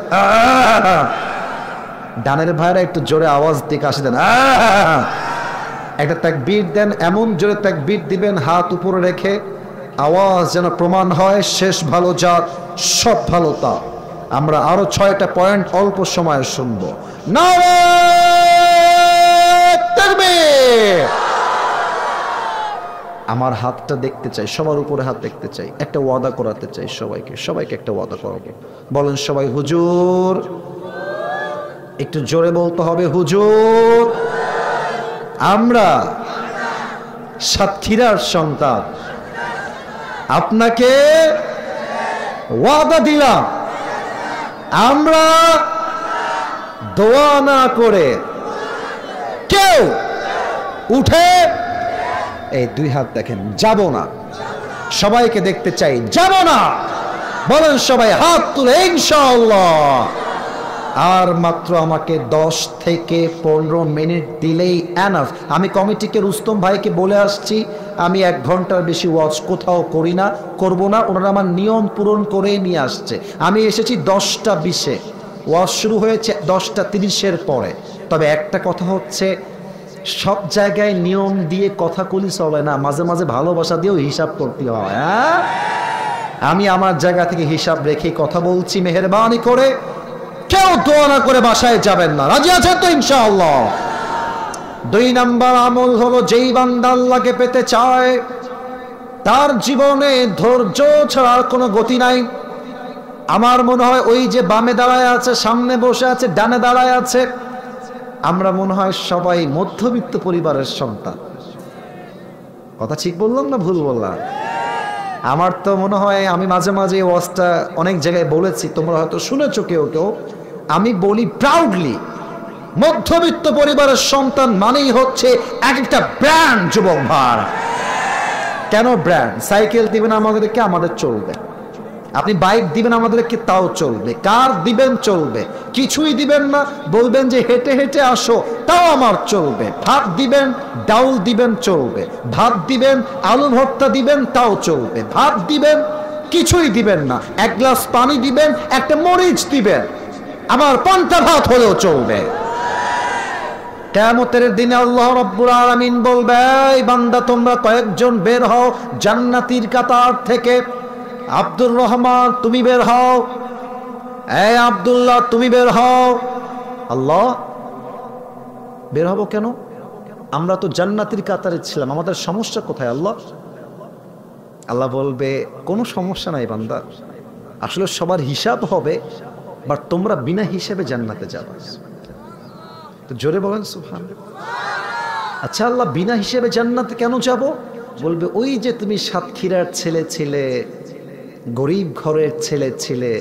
ডানের ভাইরা একটু জোরে আওয়াজ দিয়ে কাশি দেন। একটা তাকবীর দেন, এমন জোরে তাকবীর দিবেন হাত উপরে রেখে, আওয়াজ যেন প্রমাণ হয় শেষ ভালো জাত সব ভালো তা। আমরা আরো 6টা পয়েন্ট অল্প সময়ে শুনবো। নারায়ে তাকবীর। আমার হাতটা দেখতে চাই, সবার উপরে হাত দেখতে চাই, একটা ওয়াদা করাতে চাই সবাইকে একটা ওয়াদা করাবো। বলেন সবাই হুজুর। একটু জোরে বলতে হবে, হুজুর। আমরা সাতক্ষীরার সন্তান, আপনাকে ওয়াদা দিলাম আমরা দোয়া না করে কেউ উঠে, এই দুই হাত দেখেন, যাব না। সবাইকে দেখতে চাই, যাব না। বলেন সবাই হাত তুলে ইনশাআল্লাহ। আর মাত্র আমাকে 10 থেকে 15 মিনিট দিলেই এনাফ। আমি কমিটিকে রুস্তম ভাইকে বলে আসছি, আমি 1 ঘন্টার বেশি ওয়াজ কোথাও করি না, করব না। ওনারা আমার নিয়ম পূরণ করে নিয়ে আসছে। আমি এসেছি 10টা 20-এ, ওয়াজ শুরু হয়েছে 10টা 30-এর পরে। তবে একটা কথা হচ্ছে, সব জায়গায় নিয়ম দিয়ে কথা কলি চলে না, মাঝে মাঝে ভালোবাসা দিয়েও হিসাব করতে হয়। হ্যাঁ, আমি আমার জায়গা থেকে হিসাব রেখে কথা বলছি। মেহেরবানি করে কেউ দোয়া না করে বাসায় যাবেন না। রাজি আছেন তো ইনশাআল্লাহ? 2 নাম্বার আমল হলো, যেই বান্দা আল্লাহকে পেতে চায় তার জীবনে ধৈর্য ছাড়া কোনো গতি নাই। আমার মনে হয় ওই যে বামে দাঁড়ায় আছে, সামনে বসে আছে, ডানে দাঁড়ায় আছে, আমরা মনে হয় সবাই মধ্যবিত্ত পরিবারের সন্তান। কথা ঠিক বললাম না ভুল বললাম? আমার তো মনে হয়, আমি মাঝে মাঝে এই ওয়াজটা অনেক জায়গায় বলেছি, তোমরা হয়তো শুনেছো কেউ কেউ। আমি বলি প্রাউডলি, মধ্যবিত্ত পরিবারের সন্তান মানেই হচ্ছে এক একটা ব্র্যান্ড। যুবক ভাই, কেন ব্র্যান্ড? সাইকেল দিবেন আমাদেরকে, আমাদের চলবে। আপনি বাইক দিবেন আমাদেরকে, তাও চলবে। কার দিবেন, চলবে। কিছুই দিবেন না, বলবেন যে হেঁটে হেঁটে আসো, তাও আমার চলবে। ভাত দিবেন, ডাউল দিবেন, চলবে। ভাত দিবেন, আলু ভর্তা দিবেন, তাও চলবে। ভাত দিবেন, কিছুই দিবেন না, 1 গ্লাস পানি দিবেন, একটা মরিচ দিবেন, আমার পান্তা ভাত হলেও চলবে। কিয়ামতের দিনে আল্লাহ রাব্বুল আলামিন বলবে, এই বান্দা তোমরা কয়েকজন বের হও জান্নাতীর কাতার থেকে। আব্দুর রহমান তুমি বের হও, এই আব্দুল্লাহ তুমি বের হও। আল্লাহ, বের হবো কেন? আমরা তো জান্নাতীর কাতারে ছিলাম, আমাদের সমস্যা কোথায় আল্লাহ? আল্লাহ বলবে, কোনো সমস্যা নাই বান্দা, আসলে সবার হিসাব হবে, বাট তোমরা বিনা হিসাবে জান্নাতে যাবে। তো জোরে বলেন সুবহানাল্লাহ। আচ্ছা আল্লাহ, বিনা হিসাবে জান্নাতে কেন যাব? বলবে, ওই যে তুমি সাতক্ষীরার ছেলে ছিলে, গরিব ঘরের ছেলে ছিলে,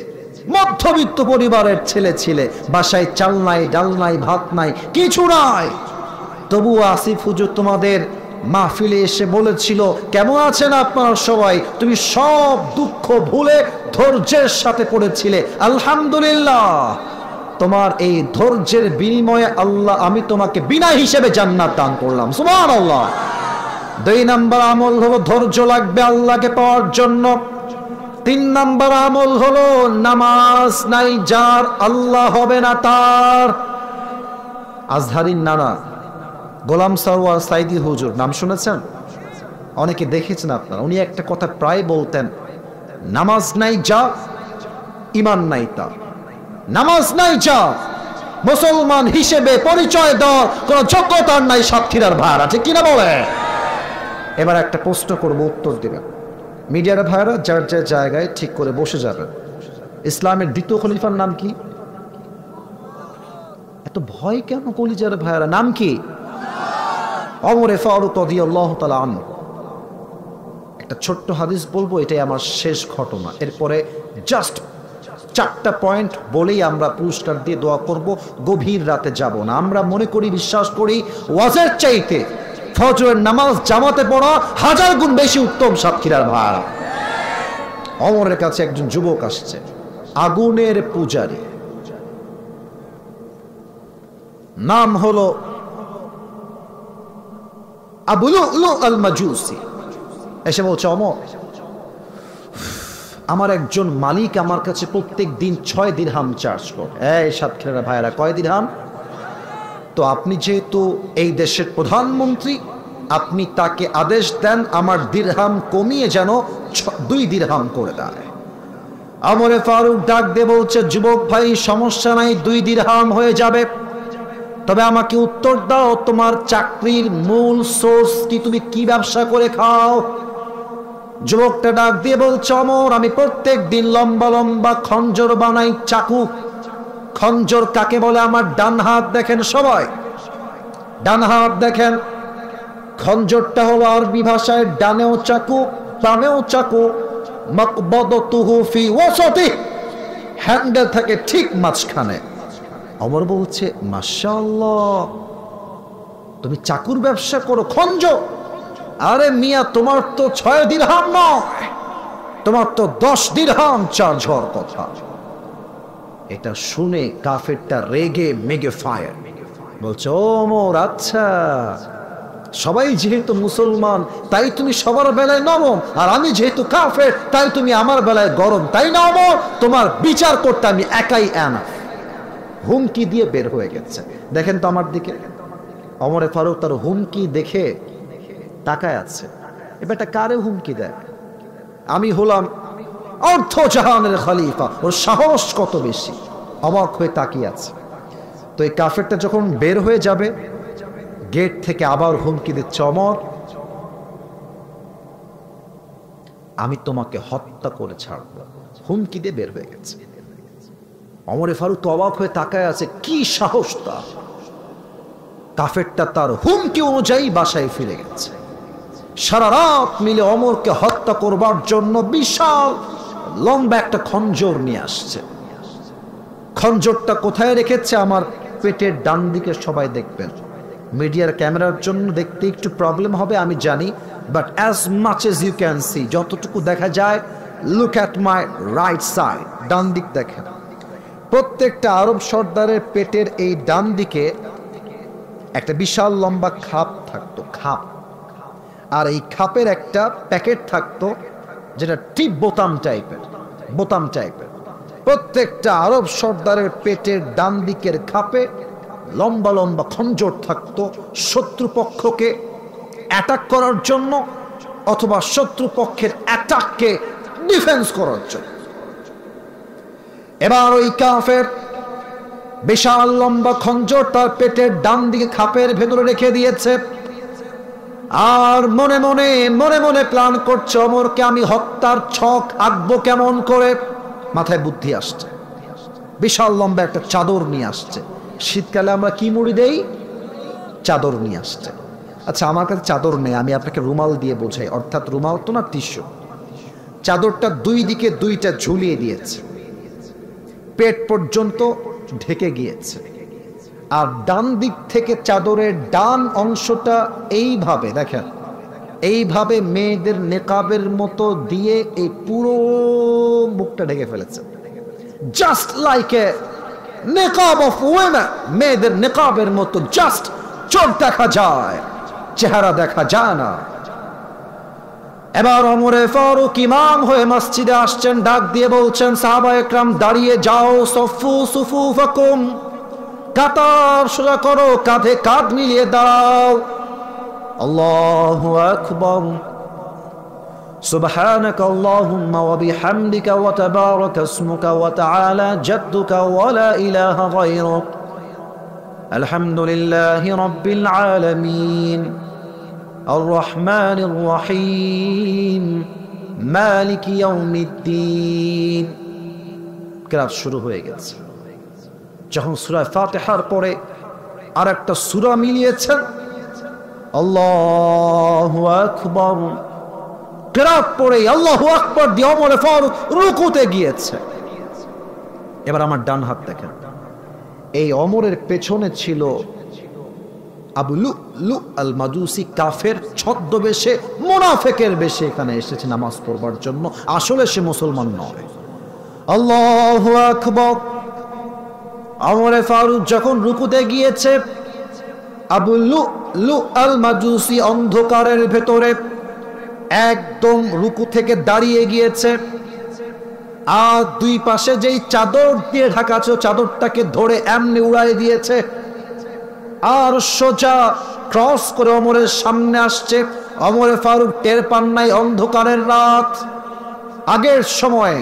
মধ্যবিত্ত পরিবারের ছেলে ছিলে, বাসায় চাল নাই, ডাল নাই, ভাত নাই, কিছু নাই, তবুও আসিফ হুজুর তোমাদের মাহফিলে এসে বলেছিল, কেমন আছেন আপনারা সবাই? তুমি সব দুঃখ ভুলে ধৈর্যের সাথে পড়েছিলে, আলহামদুলিল্লাহ। তোমার এই ধৈর্যের বিনিময়ে আল্লাহ আমি তোমাকে বিনা হিসেবে জান্নাত দান করলাম, সুবহানাল্লাহ। 2 নাম্বার আমল হলো, ধৈর্য লাগবে আল্লাহকে পাওয়ার জন্য। 3 নাম্বার আমল হলো, নামাজ নাই যার, আল্লাহ হবে না তার। আজহারিন নানা গোলাম সরওয়ার সাইদি হুজুর নাম শুনেছেন? অনেকে দেখেছেন আপনারা। উনি একটা কথা প্রায় বলতেন, নামাজ নাই যা, ঈমান নাই তা। নামাজ নাই যা, মুসলমান হিসেবে পরিচয় দেওয়ার কোন যোগ্যতার নাই সাতক্ষীরার ভাইরা, ঠিক কিনা বলে? এবার একটা প্রশ্ন করবো, উত্তর দিবেন। মিডিয়ার ভাইরা যার যার জায়গায় ঠিক করে বসে যাবেন। ইসলামের 2য় খলিফার নাম কি? এত ভয় কেন কলিজার ভাইরা? নাম কি? ওমর ফারুক রাদিয়াল্লাহু তাআলা আনহু। একটা ছোট্ট হাদিস বলবো, এটাই আমার শেষ ঘটনা। এরপরে জাস্ট 4টা পয়েন্ট বলেই আমরা পুরস্কার দিয়ে দোয়া করব। গভীর রাতে যাব না। আমরা মনে করি, বিশ্বাস করি, ওয়াজের চাইতে ফজরের নামাজ জামাতে পড়া 1000 গুণ বেশি উত্তম সাতক্ষীরার ভাইরা। ওমরের কাছে একজন যুবক আসছে, আগুনের পূজারী, নাম হলো আবু লুলু আল মাজুসি এসে বলছে, ওমর, আমার একজন মালিক আমার কাছে প্রত্যেক দিন 6 দিরহাম চার্জ করে। এই সাতক্ষীরা ভাইরা, কয় দিরহাম? তো আপনি যেহেতু এই দেশের প্রধানমন্ত্রী, আপনি তাকে আদেশ দেন আমার দিরহাম কমিয়ে যেন 2 দিরহাম করে দেয়। ওমর ফারুক ডাক দিয়ে বলছে, যুবক ভাই, সমস্যা নাই, 2 দিরহাম হয়ে যাবে, তবে আমাকে উত্তর দাও, তোমার চাকরির মূল সোর্স কি? তুমি কি ব্যবসা করে খাও? যুবকটা ডাক দিয়ে বলছে, ওমর, আমি প্রত্যেক দিন লম্বা লম্বা খঞ্জর বানাই, চাকু। খঞ্জর কাকে বলে? আমার ডান হাত দেখেন সবাই, ডান হাত দেখেন। খঞ্জরটা হলো আরবি ভাষায় ডানেও চাকু বামেও চাকু, মাকবাদাতুহু ফি ওয়াসাতি, হ্যান্ডেল থাকে ঠিক মাঝখানে। ওমর বলছে, মাশাআল্লাহ, তুমি চাকুর ব্যবসা করো, খঞ্জর? আরে মিয়া, তোমার তো 6 দিরহাম নয়, তোমার তো 10 দিরহাম চার্জ হওয়ার কথা। এটা শুনে কাফেরটা রেগে মেগে ফায়ার, বলছে, ওমর, আচ্ছা, সবাই যেহেতু মুসলমান তাই তুমি সবার বেলায় নরম, আর আমি যেহেতু কাফের তাই তুমি আমার বেলায় গরম, তাই না ওমর? তোমার বিচার করতে আমি একাই এনাফ। হুমকি দিয়ে বের হয়ে গেছে। দেখেন তো আমার দিকে, ওমর ফারুক তার হুমকি দেখে তাকায় আছে। এবার এটা কারে হুমকি দেয়? আমি হলাম অর্ধ জাহানের খলিফা, ওর সাহস কত বেশি! অবাক হয়ে তাকিয়ে আছে। তো এই কাফেরটা যখন বের হয়ে যাবে, গেট থেকে আবার হুমকি দিচ্ছে, ওমর, আমি তোমাকে হত্যা করে ছাড়ব। হুমকি দিয়ে বের হয়ে গেছে। ওমর ফারুক তো অবাক হয়ে তাকায় আছে, কি সাহস তার! কাফেরটা তার হুমকি অনুযায়ী বাসায় ফিরে গেছে। সারা রাত মিলে ওমরকে হত্যা করবার জন্য বিশাল লম্বা একটা খঞ্জর নিয়ে আসছে। খঞ্জরটা কোথায় রেখেছে? আমার পেটের ডান দিকে। সবাই দেখবেন, মিডিয়ার ক্যামেরার জন্য দেখতে একটু প্রবলেম হবে আমি জানি, but as much as you can see, যতটুকু দেখা যায়, look at my right side, ডান দিক দেখেন। প্রত্যেকটা আরব সর্দারের পেটের এই ডান দিকে একটা বিশাল লম্বা খাপ থাকতো, খাপ। আর এই খাপের একটা প্যাকেট থাকতো, যেটা টিপ বোতাম টাইপের, বোতাম টাইপের। প্রত্যেকটা আরব সর্দারের পেটের ডান দিকের খাপে লম্বা লম্বা খঞ্জর থাকতো, শত্রুপক্ষকে অ্যাটাক করার জন্য অথবা শত্রুপক্ষের অ্যাটাককে ডিফেন্স করার জন্য। এবার ওই কাফের বিশাল লম্বা খঞ্জর তার পেটের ডান দিকে খাপের ভেতরে রেখে দিয়েছে, আর মনে মনে মনে মনে প্ল্যান করছে, ওমরকে আমি হত্যার ছক আঁকবো কেমন করে। মাথায় বুদ্ধি আসছে, বিশাল লম্বা একটা চাদর নিয়ে আসছে। শীতকালে আমরা কি মুড়ি দেই? চাদর নিয়ে আসছে। আচ্ছা, আমার কাছে চাদর নেই, আমি আপনাকে রুমাল দিয়ে বোঝাই, অর্থাৎ রুমাল তো না, টিস্যু। চাদরটা 2 দিকে 2টা ঝুলিয়ে দিয়েছে, পেট পর্যন্ত ঢেকে গিয়েছে। আর ডান দিক থেকে চাদরের ডান অংশটা এইভাবে দেখেন, এইভাবে মেয়েদের নেকাবের মতো দিয়ে এই পুরো মুখটা ঢেকে ফেলেছে, জাস্ট লাইক এ নেকাব অফ ওমেন। মেয়েদের নেকাবের মতো জাস্ট চোখ দেখা যায়, চেহারা দেখা যায় না। এবার ওমরে ফারুক ইমাম হয়ে মসজিদে আসছেন, ডাক দিয়ে বলছেন, সাহাবা একরাম দাঁড়িয়ে যাও, সফু সুফুফাকুম, কাতার সোজা করো, কাঁধে কাঁধ মিলিয়ে দাঁড়াও। আল্লাহু আকবার, সুবহানাকা আল্লাহুম্মা ওয়া বিহামদিকা ওয়া তাবারাকা ইসমুকা ওয়া তাআলা জাদ্দুকা ওয়া লা ইলাহা গায়রুক, আলহামদুলিল্লাহি রাব্বিল আলামিন, আর রহমানির রহিম, মালিকি ইয়াউমিদ্দিন। কিরাত শুরু হয়ে গেছে। যখন সূরা ফাতিহার পরে আর একটা সূরা মিলিয়েছেন, আল্লাহু আকবার, কিরাত পড়ে আল্লাহু আকবার দিয়ে ওমর ফারুক রুকুতে গিয়েছে। এবার আমার ডান হাত দেখেন, এই ওমরের পেছনে ছিল আবু লুলু আল মাজুসি, কাফের ছদ্মবেশে, মুনাফিকের বেশে এখানে এসেছে নামাজ পড়বার জন্য, আসলে সে মুসলমান নয়। আল্লাহু আকবার। ওমর ফারুক যখন রুকুতে গিয়েছে, আবু লু আল মাজুসি অন্ধকারের ভেতরে একদম রুকু থেকে দাঁড়িয়ে গিয়েছে, আর দুই পাশে যেই চাদর দিয়ে ঢাকা ছিল চাদরটাকে ধরে এমনি উড়াই দিয়েছে, আর সোজা ক্রস করে ওমরের সামনে আসছে। ওমরে ফারুক টের পান নাই অন্ধকারের রাত। আগের সময়ে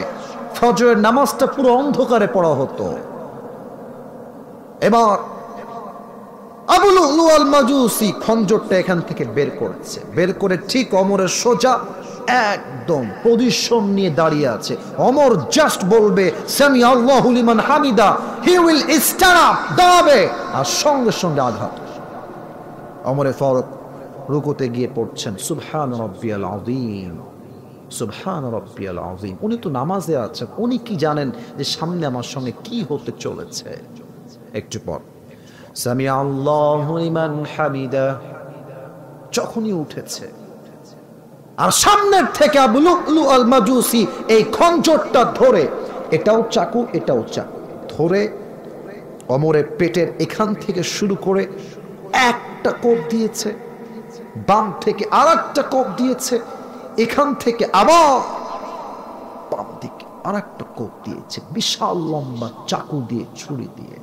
ফজরের নামাজটা পুরো অন্ধকারে পড়া হতো, এবার আবু লুলু আল মাজুসি খঞ্জরটা এখান থেকে বের করেছে, বের করে ঠিক ওমরের সোজা একদম পজিশন নিয়ে দাঁড়িয়ে আছে। ওমর জাস্ট বলবে সামি আল্লাহু লিমান হামিদা, হি উইল স্ট্যান্ড আপ, দাঁড়াবে, আর সঙ্গে সঙ্গে আঘাত। ওমরে ফারুক রুকুতে গিয়ে পড়ছেন সুবহান রাব্বিয়াল আযীম, সুবহান রাব্বিয়াল আযীম। উনি তো নামাজে আছেন, উনি কি জানেন যে সামনে আমার সঙ্গে কি হতে চলেছে। একটু পর সামি আল্লাহু লিমান হামিদা যখনই উঠেছে, আর সামনের থেকে আবু লুলু আল মাজুসি এই খঞ্জরটা ধরে, এটাও চাকু এটাও চাকু ধরে ওমরের পেটের এখান থেকে শুরু করে একটা কোপ দিয়েছে, বাম থেকে আর একটা কোপ দিয়েছে, এখান থেকে আবার বাম দিকে আর একটা কোপ দিয়েছে, বিশাল লম্বা চাকু দিয়ে, ছুরি দিয়ে।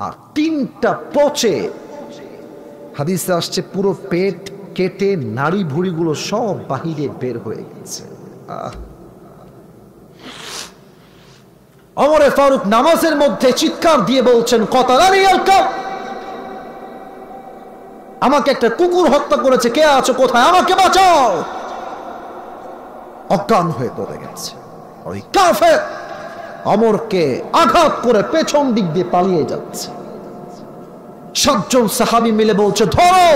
আর তিনটা পচে, হাদিসে আসছে পুরো পেট কেটে নাড়ি ভুড়িগুলো সব বাহিরে বের হয়ে গেছে। ওমরে ফারুক নামাজের মধ্যে চিৎকার দিয়ে বলছেন কতালানি আল কাফ, আমাকে একটা কুকুর হত্যা করেছে, কে আছো কোথায়, আমাকে বাঁচাও। অজ্ঞান হয়ে পড়ে গেছে। ওই কাফের ওমরকে আঘাত করে পেছন দিক দিয়ে পালিয়ে যাচ্ছে। 7 জন সাহাবী মিলে বলছে ধরো।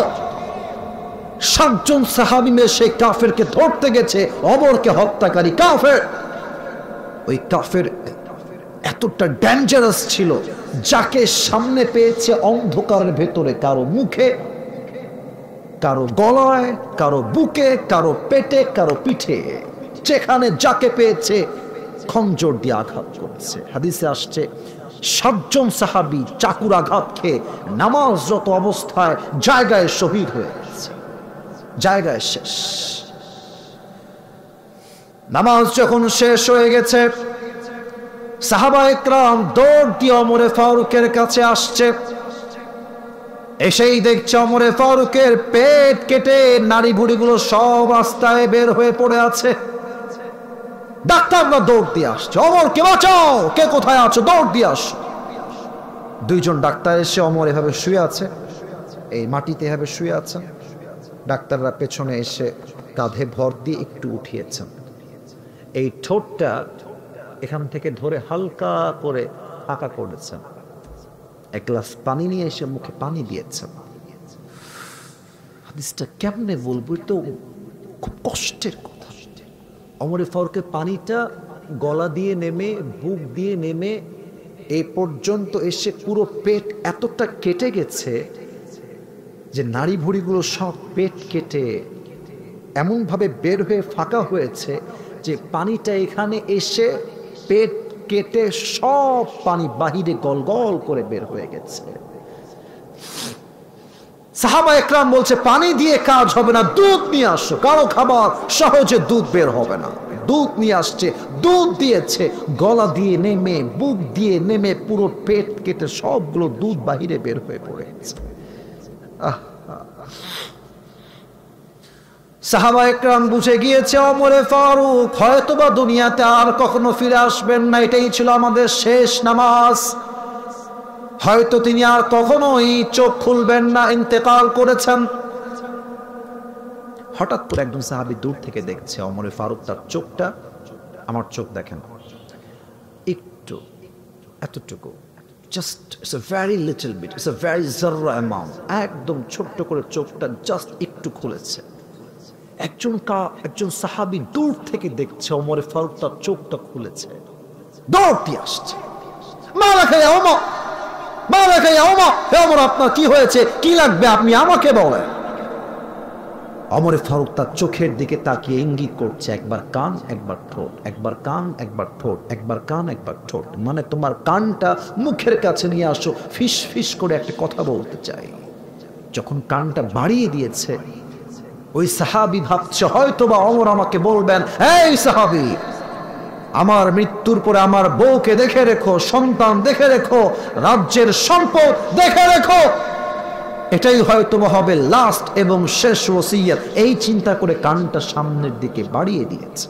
7 জন সাহাবী মিলে সেই কাফেরকে ধরতে গেছে, ওমরকে হত্যাকারী কাফের। ওই কাফের এতটা ডেঞ্জারাস ছিল, যাকে সামনে পেয়েছে অন্ধকারের ভেতরে, কারো মুখে, কারো গলায়, কারো বুকে, কারো পেটে, কারো পিঠে, যেখানে যাকে পেয়েছে খঞ্জর দিয়ে আঘাত করেছে। হাদিসে আসছে 7 জন সাহাবী চাকুর আঘাত খেয়ে নামাজরত অবস্থায় জায়গায় শহীদ হয়ে গেছে, জায়গায় শেষ। নামাজ যখন শেষ হয়ে গেছে, সাহাবায়ে কেরাম দৌড় দিয়ে ওমরে ফারুকের কাছে আসছে। এসেই দেখছে ওমরে ফারুকের পেট কেটে নাড়ি ভুড়িগুলো সব রাস্তায় বের হয়ে পড়ে আছে। ডাক্তাররা দৌড় দিয়ে আসছে, ওমরকে বাঁচাও, কে কোথায় আছো, দৌড় দিয়ে আসো। 2 জন ডাক্তার এসে, ওমর এভাবে শুয়ে আছে, এই মাটিতে এভাবে শুয়ে আছে। ডাক্তাররা পেছনে এসে কাঁধে ভর দিয়ে একটু উঠিয়েছেন। এই ঠোঁটটা এখান থেকে ধরে হালকা করে ফাঁকা করেছেন। 1 গ্লাস পানি নিয়ে এসে মুখে পানি দিয়েছেন। হাদিসটা কেমনে বলবো, তো খুব কষ্টের কথা। ওমরে ফারুকের পানিটা গলা দিয়ে নেমে, বুক দিয়ে নেমে এই পর্যন্ত এসে পুরো পেট এতটা কেটে গেছে যে নাড়ি ভুড়িগুলো সব পেট কেটে এমনভাবে বের হয়ে ফাঁকা হয়েছে যে পানিটা এখানে এসে পেট কেটে সব পানি বাহিরে গলগল করে বের হয়ে গেছে। সাহাবায়ে কেরাম বলছে পানি দিয়ে কাজ হবে না, দুধ নিয়ে আসো, কারো খাবার সহজে দুধ বের হবে না। দুধ নিয়ে আসছে, দুধ দিয়েছে, গলা দিয়ে নেমে, বুক দিয়ে নেমে পুরো পেট কেটে সবগুলো দুধ বাহিরে বের হয়ে পড়েছে। সাহাবায়ে কেরাম বুঝে গিয়েছে ওমরে ফারুক হয়তোবা দুনিয়াতে আর কখনো ফিরে আসবেন না, এটাই ছিল আমাদের শেষ নামাজ, হয়তো তিনি আর কখনোই চোখ খুলবেন না, ইন্তেকাল করেছেন। হঠাৎ করে একজন সাহাবী দূর থেকে দেখছে ওমরে ফারুক তার চোখটা, আমার চোখ দেখেন, একটু এতটুকু, just it's a very little bit, it's a very জাররা অ্যামাউন্ট, একদম ছোট্ট করে চোখটা জাস্ট একটু খুলেছে। একজন সাহাবী দূর থেকে দেখছে ওমরে ফারুক তার চোখটা খুলেছে, দৌড়তে আসছে, মা রাখে ওমর, মা রাখে ওমর, ওমর আপনার কি হয়েছে, কি লাগবে আপনি আমাকে বলেন। ওমরে ফারুক তার চোখের দিকে তাকিয়ে ইঙ্গিত করছে, একবার কান একবার ঠোঁট, একবার কান একবার ঠোঁট, একবার কান একবার ঠোঁট, মানে তোমার কানটা মুখের কাছে নিয়ে আসো, ফিস ফিস করে একটা কথা বলতে চাই। যখন কানটা বাড়িয়ে দিয়েছে, ওই সাহাবী ভাবছে হয়তোবা ওমর আমাকে বলবেন, এই সাহাবী, আমার মৃত্যুর পরে আমার বউকে দেখে রেখো, সন্তান দেখে রেখো, রাজ্যের সম্পদ দেখে রেখো, এটাই হয়তোবা হবে লাস্ট এবং শেষ ওসিয়ত। এই চিন্তা করে কানটা সামনের দিকে বাড়িয়ে দিয়েছে।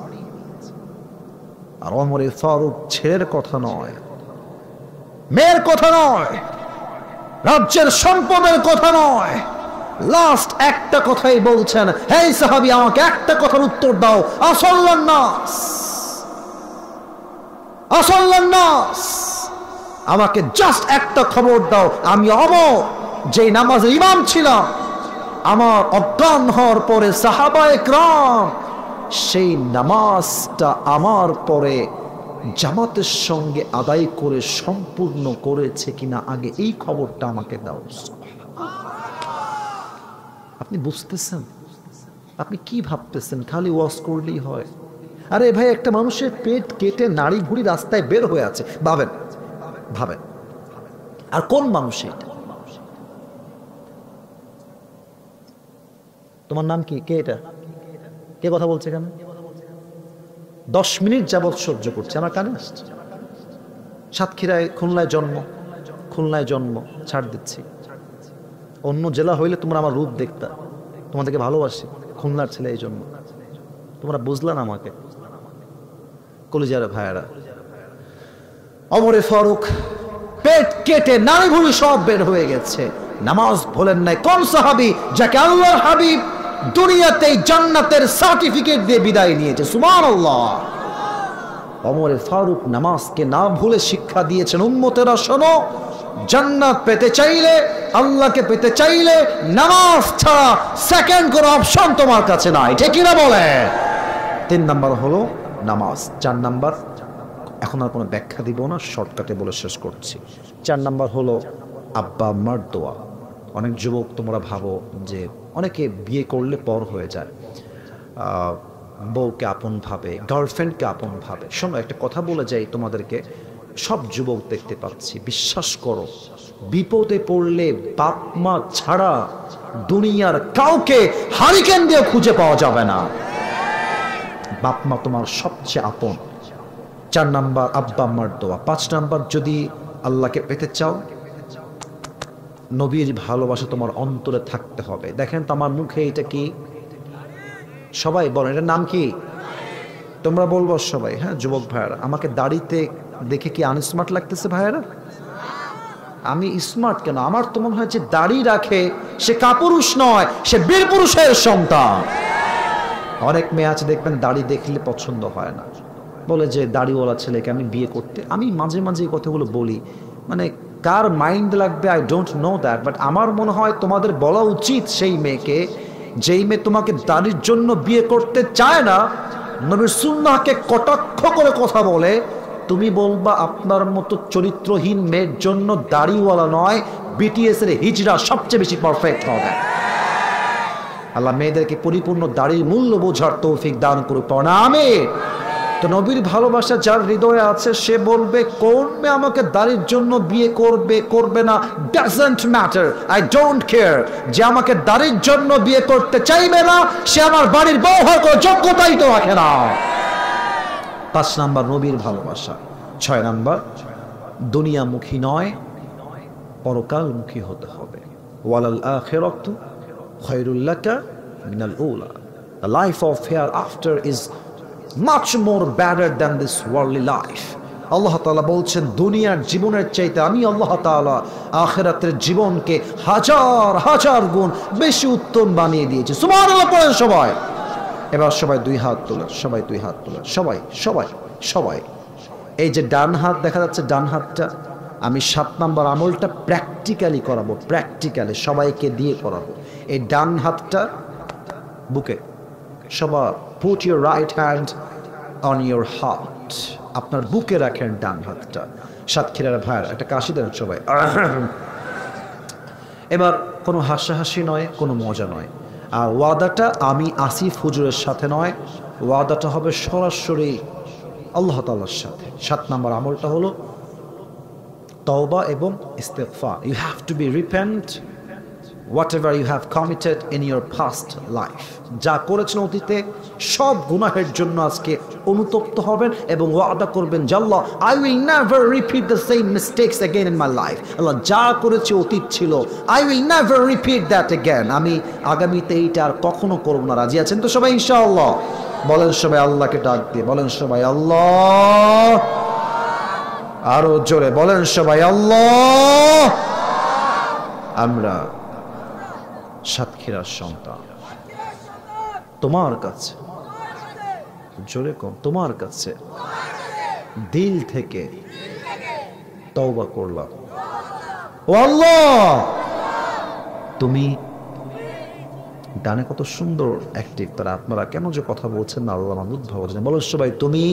আর ওমরে ফারুক ছেলের কথা নয়, মেয়ের কথা নয়, রাজ্যের সম্পদের কথা নয়, লাস্ট একটা কথাই বলছেন, হে সাহাবী, আমাকে একটা কথার উত্তর দাও, আসল্লান নাস, আসল্লান নাস, আমাকে জাস্ট একটা খবর দাও, আমি অমর যে নামাজের ইমাম ছিলাম, আমার অজ্ঞান হওয়ার পরে সাহাবায়ে কেরাম সেই নামাজটা আমার পরে জামাতের সঙ্গে আদায় করে সম্পূর্ণ করেছে কিনা, আগে এই খবরটা আমাকে দাও। আপনি বুঝতেছেন? আপনি কি ভাবতেছেন খালি ওয়াজ করলেই হয়? আরে ভাই, একটা মানুষের পেট কেটে নাড়ি ভুড়ি রাস্তায় বের হয়ে আছে, ভাবেন ভাবেন। আর কোন মানুষ এটা? তোমার নাম কি? কে এটা? কে কথা বলছে? কেন 10 মিনিট যাবৎ সহ্য করছে? আমার কানে আসছে। সাতক্ষীরায়, খুলনায় জন্ম, ছাড় দিচ্ছি। অন্য জেলা হইলে তোমরা আমার রূপ দেখতা, তোমাদেরকে ভালোবাসি, খুলনার ছেলে এই জন্য তোমরা বুঝলা না আমাকে। কলিজার ভাইয়েরা, ওমরে ফারুক পেট কেটে নাড়ি ভুড়ি সব বের হয়ে গেছে, নামাজ ভোলেন নাই। কোন সাহাবী যাকে আল্লাহর হাবিব দুনিয়াতে জান্নাতের সার্টিফিকেট দিয়ে বিদায় নিয়েছে? সুবহানাল্লাহ। ওমরে ফারুক নামাজকে না ভুলে শিক্ষা দিয়েছেন, উম্মতেরা শোনো, জান্নাত পেতে চাইলে, আল্লাহকে পেতে চাইলে নামাজ ছাড়া সেকেন্ড কোনো অপশন তোমার কাছে নাই, ঠিক কিনা বলে? 3 নাম্বার হলো নামাজ। 4 নাম্বার, এখন আর কোনো ব্যাখ্যা দিব না, শর্টকাটে বলে শেষ করছি। 4 নাম্বার হলো আব্বা আম্মার দোয়া। অনেক যুবক তোমরা ভাবো যে অনেকে বিয়ে করলে পর হয়ে যায়, বউকে আপন ভাবে, গার্লফ্রেন্ডকে আপন ভাবে। শোনো, একটা কথা বলে যাই তোমাদেরকে, সব যুবক দেখতে পাচ্ছি, বিশ্বাস করো, বিপদে পড়লে বাপ মা ছাড়া দুনিয়ার কাউকে হারিকেন দিয়ে খুঁজে পাওয়া যাবে না। বাপ মা তোমার সবচেয়ে আপন। 4 নাম্বার আব্বা আম্মার দোয়া। 5 নাম্বার, যদি আল্লাহকে পেতে চাও, নবীর ভালোবাসা তোমার অন্তরে থাকতে হবে। দেখেন তো আমার মুখে এটা কি? সবাই বলেন, এটার নাম কি? তোমরা বলবো সবাই, হ্যাঁ যুবক ভাইয়েরা। আমাকে দাড়িতে দেখে কি আনস্মার্ট লাগতেছে ভাইয়েরা? আমি স্মার্ট কেন? আমার তো মনে হয় যে দাড়ি রাখে সে কাপুরুষ নয়, সে বীর পুরুষের সন্তান। অনেক মেয়ে আছে দেখবেন দাড়ি দেখলে পছন্দ হয় না, বলে যে দাড়িওয়ালা ছেলেকে আমি বিয়ে করতে। আমি মাঝে মাঝে এই কথাগুলো বলি, মানে কার মাইন্ড লাগবে I don't know that, but আমার মনে হয় তোমাদের বলা উচিত সেই মেয়েকে, যেই মেয়ে তোমাকে দাড়ির জন্য বিয়ে করতে চায় না, নবীর সুন্নাহকে কটাক্ষ করে কথা বলে, তুমি বলবা আপনার মতো চরিত্রহীন মেয়ের জন্য দাড়িওয়ালা নয়, বিটিএস এর হিজরা সবচেয়ে বেশি পারফেক্ট হবে। আল্লাহ মেয়েদেরকে পরিপূর্ণ দাড়ির মূল্য বোঝার তৌফিক দান করুক, আমিন। তো নবীর ভালোবাসা যার হৃদয়ে আছে সে বলবে, কোন মেয়ে আমাকে দাড়ির জন্য বিয়ে করবে করবে না doesn't matter, I don't care. যে আমাকে দাড়ির জন্য বিয়ে করতে চাইবে না, সে আমার বাড়ির বউ হওয়ার কোনো যোগ্যতাই তো রাখে না। 5 নাম্বার নবীর ভালোবাসা। 6 নাম্বার, দুনিয়ামুখী নয়, পরকালমুখী হতে হবে। ওয়ালাল আখিরাতু খায়রুল লাকা মিনাল উলা। The life of hereafter is much more better than this worldly life. আল্লাহ তাআলা বলছেন, দুনিয়ার জীবনের চাইতে আমি আল্লাহ তাআলা আখিরাতের জীবনকে হাজার হাজার গুণ বেশি উত্তম বানিয়ে দিয়েছি। সুবহানাল্লাহ পড়েন সবাই। এবার সবাই 2 হাত তোলেন, সবাই 2 হাত তোলেন, সবাই সবাই সবাই। এই যে ডান হাত দেখা যাচ্ছে, ডান হাতটা আমি 7 নাম্বার আমলটা প্র্যাকটিক্যালি করাবো, প্র্যাকটিক্যালি সবাইকে দিয়ে করাবো। এই ডান হাতটা বুকে, সবার put your right hand on your heart, আপনার বুকে রাখেন ডান হাতটা। সাতক্ষীরার ভাইয়ের একটা কাশি দেন সবাই। এবার কোনো হাসাহাসি নয়, কোনো মজা নয়। আর ওয়াদাটা আমি আসিফ হুজুরের সাথে নয়, ওয়াদাটা হবে সরাসরি আল্লাহ তাআলার সাথে। 7 নাম্বার আমলটা হলো তওবা এবং ইস্তেগফার। You have to be repent whatever you have committed in your past life, যা করেছেন অতীতে সব গুনাহের জন্য আজকে অনুতপ্ত হবেন এবং ওয়াদা করবেন যে আল্লাহ, I will never repeat the same mistakes again in my life. আল্লাহ, যা করেছে অতীত ছিল, I will never repeat that again. আমি আগামীতে এইটা আর কখনো করব না। রাজি আছেন তো সবাই ইনশাআল্লাহ? বলেন সবাই আল্লাহকে ডাক দিয়ে, বলেন সবাই আল্লাহ। আরো জোরে বলেন সবাই আল্লাহ। আমরা সাতক্ষীরার সন্তান, তোমার কাছে, জোরে কম, তোমার কাছে দিল থেকে তওবা করলাম। ও আল্লাহ, তুমি গানে কত সুন্দর অ্যাক্টিভ তারা, আপনারা কেন যে কথা বলছেন না, আল্লাহ মাহমুদ ভাবছেন। বলো সবাই, তুমি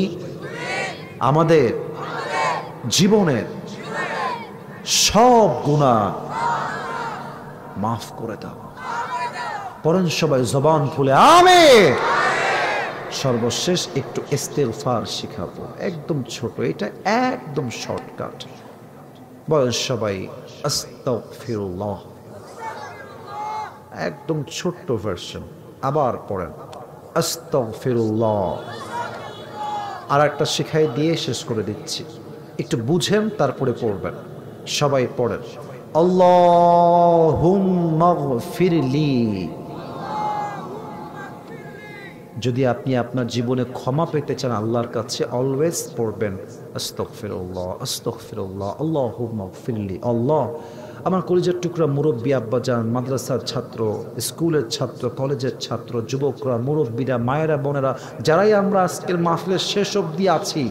আমাদের জীবনের সব গুনাহ মাফ করে দাও। পড়েন সবাই জবান খুলে আমিন। সর্বশেষ একটু ইস্তিগফার শিখাবো, একদম ছোট, এটা একদম শর্টকাট। বলেন সবাই আস্তাগফিরুল্লাহ, একদম ছোট্ট ভার্সন। আবার পড়েন আস্তাগফিরুল্লাহ। আর একটা শিখাই দিয়ে শেষ করে দিচ্ছি, একটু বুঝেন তারপরে পড়বেন। সবাই পড়েন আল্লাহুম্মা গফিরলি। যদি আপনি আপনার জীবনে ক্ষমা পেতে চান আল্লাহর কাছে, অলওয়েজ পড়বেন আস্তাগফিরুল্লাহ, আস্তাগফিরুল্লাহ, আল্লাহুম্মা গফিরলি। আল্লাহ, আমার কলিজার টুকরা মুরব্বী আব্বাজান, মাদ্রাসার ছাত্র, স্কুলের ছাত্র, কলেজের ছাত্র, যুবকরা, মুরব্বীরা, মায়েরা, বোনেরা, যারাই আমরা আজকের মাহফিলের শেষ অবধি আছি,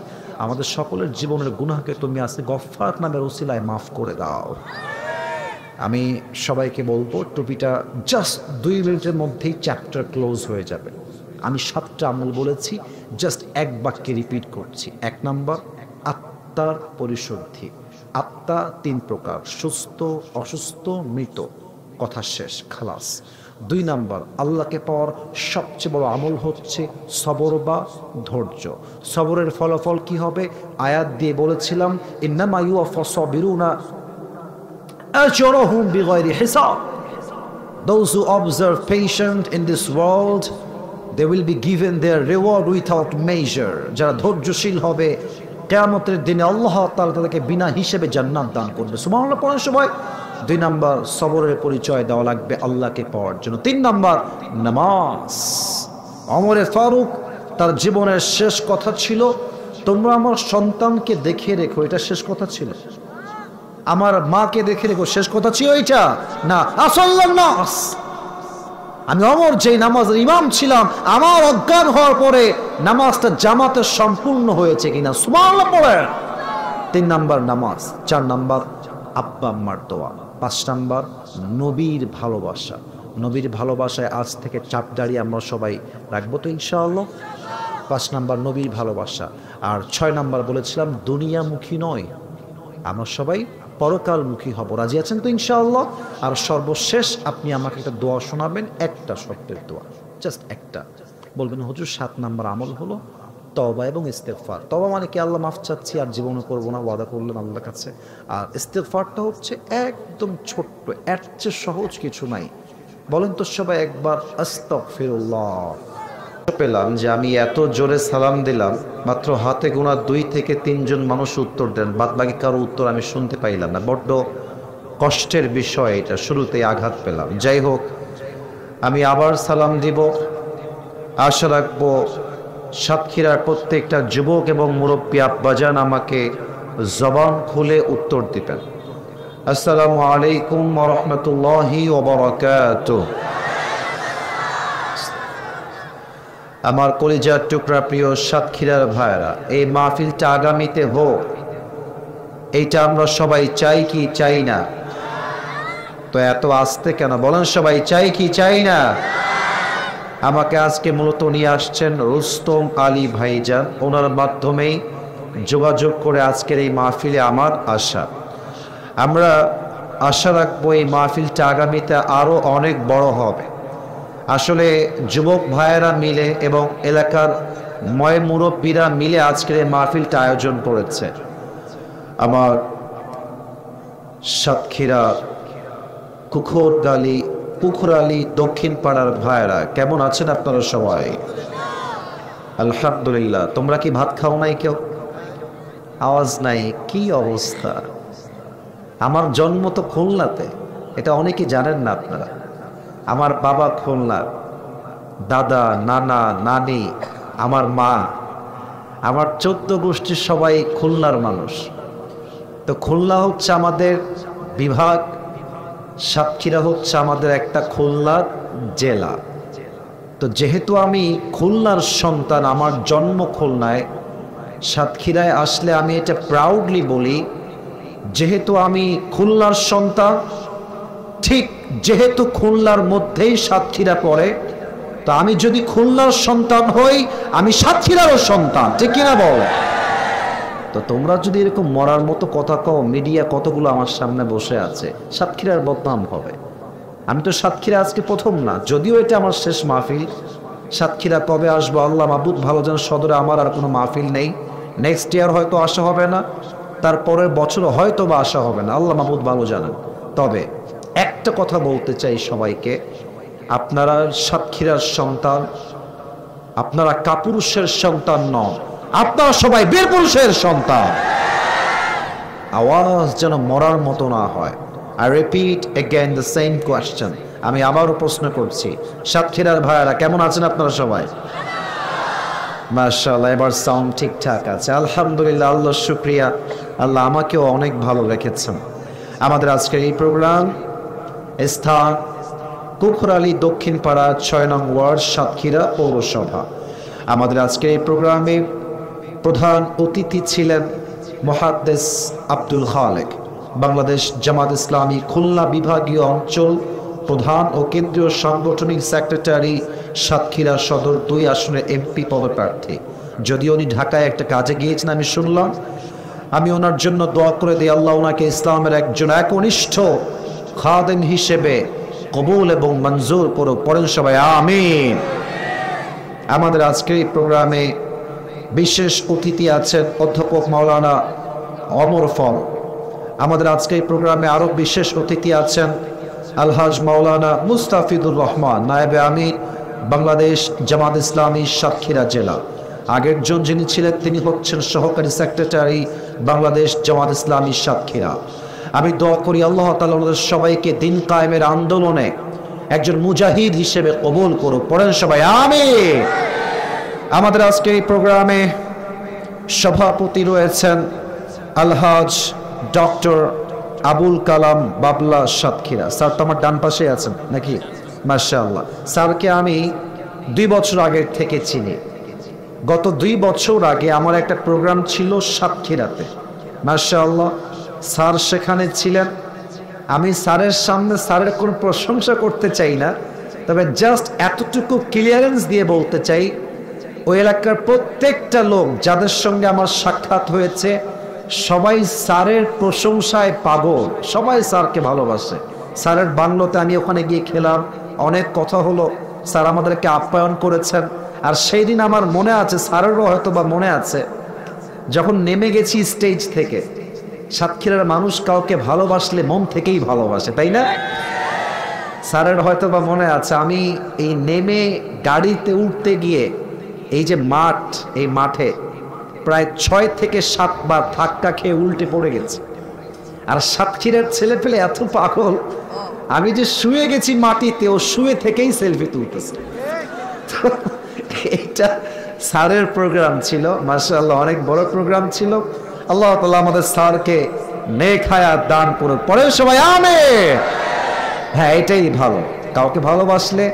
আমাদের সকলের জীবনের গুনাহকে তুমি আজকে গফফার নামের ওসিলায় মাফ করে দাও। আমি সবাইকে বলবো, টুপিটা জাস্ট 2 মিনিটের মধ্যেই চ্যাপ্টার ক্লোজ হয়ে যাবে। আমি 7টা আমল বলেছি, জাস্ট এক বাক্যে রিপিট করছি। 1 নাম্বার, আত্মার পরিশুদ্ধি। আত্মা 3 প্রকার, সুস্থ, অসুস্থ, মৃত। কথা শেষ, খালাস। 2 নাম্বার, আল্লাহকে পাওয়ার সবচেয়ে বড় আমল হচ্ছে সবর বা ধৈর্য। সবরের ফলাফল কি হবে? আয়াত দিয়ে বলেছিলাম, ইন্নামা ইউওয়াফাস সাবিরুনা আজরাহুম বিগাইরি হিসাব। Those who observe patient in this world, they will be given their reward without measure. যারা ধৈর্যশীল হবে, কিয়ামতের দিনে আল্লাহ তাআলা তাদেরকে বিনা হিসেবে জান্নাত দান করবে। সুবহানাল্লাহ পড়েন সবাই। 2 নাম্বার, সবরের পরিচয় দেওয়া লাগবে আল্লাহকে পাওয়ার জন্য। 3 নাম্বার, নামাজ। ওমরে ফারুক তার জীবনের শেষ কথা ছিল, তোমরা আমার সন্তানকে দেখে রেখো, এটা শেষ কথা ছিল। আমার মাকে দেখে রেখো, শেষ কথা ছিল এটা না। আসল্লাহ নাস, আমি ওমর যেই নামাজের ইমাম ছিলাম, আমার অজ্ঞান হওয়ার পরে নামাজটা জামাতে সম্পূর্ণ হয়েছে কিনা সুবহানাল্লাহ পড়েন। 3 নাম্বার নামাজ। 4 নাম্বার আব্বা আম্মার দোয়া। 5 নাম্বার নবীর ভালোবাসা। নবীর ভালোবাসায় আজ থেকে চাপ দাঁড়িয়ে আমরা সবাই রাখবো তো ইনশাআল্লাহ। 5 নাম্বার নবীর ভালোবাসা। আর 6 নাম্বার বলেছিলাম দুনিয়ামুখী নয়, আমরা সবাই পরকালমুখী হব। রাজি আছেন তো ইনশাআল্লাহ? আর সর্বশেষ আপনি আমাকে একটা দোয়া শোনাবেন, একটা শর্তের দোয়া, জাস্ট একটা। বলবেন হুজুর 7 নাম্বার আমল হলো তওবা এবং ইস্তেগফার। তওবা মানে কি? আল্লাহ মাফ চাচ্ছি, আর জীবনে করবো না, ওয়াদা করলেন আল্লাহর কাছে। আর ইস্তেগফারটা হচ্ছে একদম ছোট্ট, এর চেয়ে সহজ কিছু নাই। বলেন তো সবাই একবার আস্তাগফিরুল্লাহ। পেলাম যে আমি এত জোরে সালাম দিলাম, মাত্র হাতে গোনা 2 থেকে 3 জন মানুষ উত্তর দেন, বাদ বাকি কারো উত্তর আমি শুনতে পাইলাম না। বড্ড কষ্টের বিষয় এটা, শুরুতেই আঘাত পেলাম। যাই হোক, আমি আবার সালাম দিব। আশা রাখবো সাতক্ষীরার প্রত্যেকটা যুবক এবং মুরব্বী আব্বাজান আমাকে জবান খুলে উত্তর দিবেন। আসসালামু আলাইকুম ওয়া রাহমাতুল্লাহি ওয়া বারাকাতুহু। আমার কলিজার টুকরা প্রিয় সাতক্ষীরার ভাইরা, এই মাহফিলটা আগামীতে হোক, এইটা আমরা সবাই চাই কি চাই না? তো এত আস্তে কেন? বলেন সবাই চাই কি চাই না? আমাকে আজকে মূলত নিয়ে আসছেন রুস্তম আলী ভাইজান, ওনার মাধ্যমেই যোগাযোগ করে আজকের এই মাহফিলে আমার আশা। আমরা আশা রাখবো এই মাহফিলটা আগামীতে আরো অনেক বড় হবে। আসলে যুবক ভাইয়েরা মিলে এবং এলাকার ময় মুরব্বীরা মিলে আজকের এই মাহফিলটা আয়োজন করেছে। আমার সাতক্ষীরা কুখোরগালি পুকুরালি দক্ষিণ পাড়ার ভাইরা কেমন আছেন আপনারা সবাই? আলহামদুলিল্লাহ। তোমরা কি ভাত খাও নাই কেউ? আওয়াজ নাই, কি অবস্থা! আমার জন্ম তো খুলনাতে, এটা অনেকে জানেন না আপনারা। আমার বাবা খুলনার, দাদা, নানা, নানি, আমার মা, আমার 14 গোষ্ঠীর সবাই খুলনার মানুষ। তো খুলনা হচ্ছে আমাদের বিভাগ, সাতক্ষীরা হচ্ছে আমাদের একটা খুলনার জেলা। তো যেহেতু আমি খুলনার সন্তান, আমার জন্ম খুলনায়, সাতক্ষীরায় আসলে আমি এটা প্রাউডলি বলি, যেহেতু আমি খুলনার সন্তান, ঠিক যেহেতু খুলনার মধ্যেই সাতক্ষীরা পড়ে, তো আমি যদি খুলনার সন্তান হই, আমি সাতক্ষীরারও সন্তান, ঠিক কিনা বল? তো তোমরা যদি এরকম মরার মতো কথা কও, মিডিয়া কতগুলো আমার সামনে বসে আছে, সাতক্ষীরার বদনাম হবে। আমি তো সাতক্ষীরা আজকে প্রথম না, যদিও এটা আমার শেষ মাহফিল। সাতক্ষীরা কবে আসবো আল্লাহ মাহবুদ ভালো জান। সদরে আমার আর কোনো মাহফিল নেই, নেক্সট ইয়ার হয়তো আসা হবে না, তারপরের বছর হয়তো বা আসা হবে না, আল্লাহ মাহবুদ ভালো জানেন। তবে একটা কথা বলতে চাই সবাইকে, আপনারা সাতক্ষীরার সন্তান, আপনারা কাপুরুষের সন্তান নন, আপনারা সবাই বীরপুরুষের সন্তান। আওয়াজ যেন মরার মতো না হয়। I repeat again the same question. আমি আবারও প্রশ্ন করছি, সাতক্ষীরার ভাইয়ারা কেমন আছেন আপনারা সবাই? মাশাআল্লাহ, এবার সাউন্ড ঠিকঠাক আছে, আলহামদুলিল্লাহ। আল্লাহর শুকরিয়া, আল্লাহ আমাকেও অনেক ভালো রেখেছেন। আমাদের আজকের এই প্রোগ্রাম স্থান পুকুরালি দক্ষিণ পাড়া 6 নং ওয়ার্ড, সাতক্ষীরা পৌরসভা। আমাদের আজকের এই প্রোগ্রামে প্রধান অতিথি ছিলেন মুহাদ্দিস আব্দুল খালেক, বাংলাদেশ জামাত ইসলামী খুলনা বিভাগীয় অঞ্চল প্রধান ও কেন্দ্রীয় সাংগঠনিক সেক্রেটারি, সাতক্ষীরা সদর 2 আসনের এমপি পদপ্রার্থী। যদিও উনি ঢাকায় একটা কাজে গিয়েছেন আমি শুনলাম, আমি ওনার জন্য দোয়া করে দিই, আল্লাহ ওনাকে ইসলামের একজন একনিষ্ঠ খাদেম হিসেবে কবুল এবং মঞ্জুর করুক। পড়েন সবাই আমিন। আমাদের আজকের এই প্রোগ্রামে বিশেষ অতিথি আছেন অধ্যাপক মাওলানা ওমর ফারুক। আমাদের আজকের এই প্রোগ্রামে আরো বিশেষ অতিথি আছেন আলহাজ মাওলানা মুস্তাফিদুর রহমান, নায়েবে আমির, বাংলাদেশ জামাত ইসলামী সাতক্ষীরা জেলা। আগের জন যিনি ছিলেন তিনি হচ্ছেন সহকারী সেক্রেটারি, বাংলাদেশ জামাত ইসলামী সাতক্ষীরা। আমি দোয়া করি আল্লাহ তাআলা আমাদের সবাইকে দিন কায়েমের আন্দোলনে একজন মুজাহিদ হিসেবে কবুল করুক। পড়েন সবাই আমিন। আমাদের আজকে এই প্রোগ্রামে সভাপতি রয়েছেন আলহাজ ডক্টর আবুল কালাম বাবলা সাতক্ষীরা। স্যার তো আমার ডান পাশে আছেন নাকি? মাশাআল্লাহ। স্যারকে আমি 2 বছর আগে থেকে চিনি। গত 2 বছর আগে আমার একটা প্রোগ্রাম ছিল সাতক্ষীরাতে, মাশাআল্লাহ। স্যার সেখানে ছিলেন। আমি স্যারের সামনে স্যারের কোনো প্রশংসা করতে চাই না, তবে জাস্ট এতটুকু ক্লিয়ারেন্স দিয়ে বলতে চাই, ওই এলাকার প্রত্যেকটা লোক যাদের সঙ্গে আমার সাক্ষাৎ হয়েছে সবাই স্যারের প্রশংসায় পাগল, সবাই স্যারকে ভালোবাসে। স্যারের বাংলোতে আমি ওখানে গিয়ে খেলাম, অনেক কথা হলো, স্যার আমাদেরকে আপ্যায়ন করেছেন। আর সেই দিন আমার মনে আছে, স্যারেরও হয়তো বা মনে আছে, যখন নেমে গেছি স্টেজ থেকে, সাতক্ষীরার মানুষ কাউকে ভালোবাসলে মন থেকেই ভালোবাসে, তাই না? স্যারের হয়তো বা মনে আছে, আমি এই নেমে গাড়িতে উঠতে গিয়ে এই যে মাঠ, এই মাঠে প্রায় 6 থেকে 7 বার ধাক্কা খেয়ে উল্টে পড়ে গেছে। আর সাতক্ষীরার ছেলে পেলে এত পাগল, আমি যে শুয়ে গেছি মাটিতে, ও শুয়ে থেকেই সেলফি তুলতেছে। এটা স্যারের প্রোগ্রাম ছিল, মাশাআল্লাহ, অনেক বড় প্রোগ্রাম ছিল। আল্লাহ তাআলা আমাদের স্যারকে নেক হায়াত দান করুক। পরে সবাই আমিন। হ্যাঁ, এটাই ভালো, কাউকে ভালোবাসলে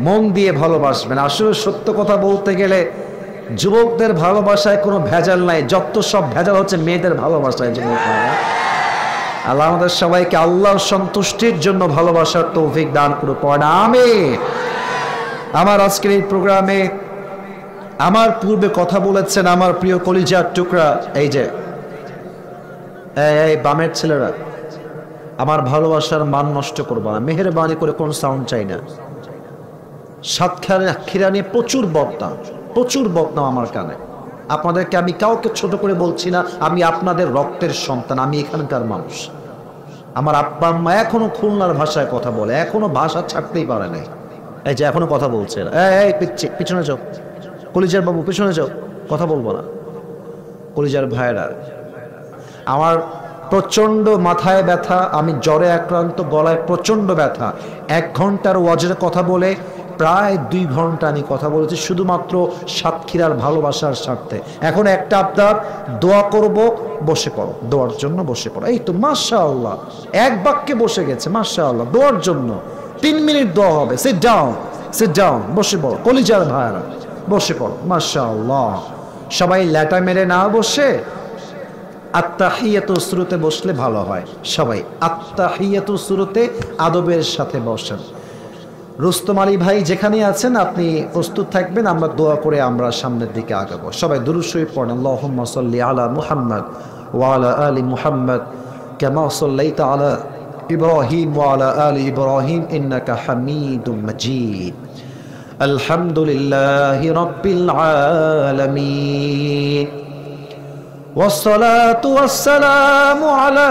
মন দিয়ে ভালোবাসবেন। আসলে সত্য কথা বলতে গেলে যুবকদের ভালোবাসায় কোনো ভেজাল নাই, যত সব ভেজাল হচ্ছে মেয়েদের ভালোবাসায়। আল্লাহ আমাদের সবাইকে আল্লাহর সন্তুষ্টির জন্য ভালোবাসার তৌফিক দান করুক। আমিন। আমার আজকের এই প্রোগ্রামে আমার পূর্বে কথা বলেছেন আমার প্রিয় কলিজার টুকরা, এই যে এই বামের ছেলেরা, আমার ভালোবাসার মান নষ্ট করবো না, মেহেরবানি করে কোন সাউন্ড চাই না। সাতক্ষীরা নিয়ে প্রচুর বদনাম আমার কানে। আপনাদেরকে আমি কাউকে ছোট করে বলছি না, আমি আপনাদের রক্তের সন্তান, আমি এখানকার মানুষ। আমার আব্বা আম্মা এখনো খুলনার ভাষায় কথা বলে, এখনো ভাষা ছাড়তেই পারে নাই। এই যে এখনো কথা বলছে, এই পিছনে যাও, কলিজার বাবু পিছনে যাও, কথা বলবো না। কলিজার ভাইরা, আমার প্রচন্ড মাথায় ব্যথা, আমি জ্বরে আক্রান্ত, গলায় প্রচন্ড ব্যথা। 1 ঘন্টার ওয়াজের কথা বলে প্রায় 2 ঘন্টা আমি কথা বলেছি শুধুমাত্র সাতক্ষীরার ভালোবাসার স্বার্থে। এখন একটা আবদার, দোয়া করব, বসে পড়ো, দোয়ার জন্য বসে পড়ো। এই তো মাশাআল্লাহ, এক বাক্যে বসে গেছে, মাশাআল্লাহ, দোয়ার জন্য 3 মিনিট দোয়া হবে। সিট ডাউন, সিট ডাউন, বসে পড়ো কলিজার ভাইরা, বসে পড়ো। মাশাআল্লাহ, সবাই ল্যাটা মেরে না বসে আত্তাহিয়াতু সুরতে বসলে ভালো হয়। সবাই আত্তাহিয়াতু সুরতে আদবের সাথে বসেন। রুস্তম আলী ভাই যেখানে আছেন আপনি প্রস্তুত থাকবেন, আমরা দোয়া করে আমরা সামনের দিকে আগাবো। সবাই দুরূদ শরীফ পড়েন। আল্লাহুম্মা সাল্লি আলা মুহাম্মদ ওয়া আলা আলি মুহাম্মদ কামা সাল্লাইতা আলা ইব্রাহিম ওয়া আলা আলি ইব্রাহিম ইন্নাকা হামিদুম মাজিদ। আলহামদুলিল্লাহি রাব্বিল আলামিন والصلاة والسلام على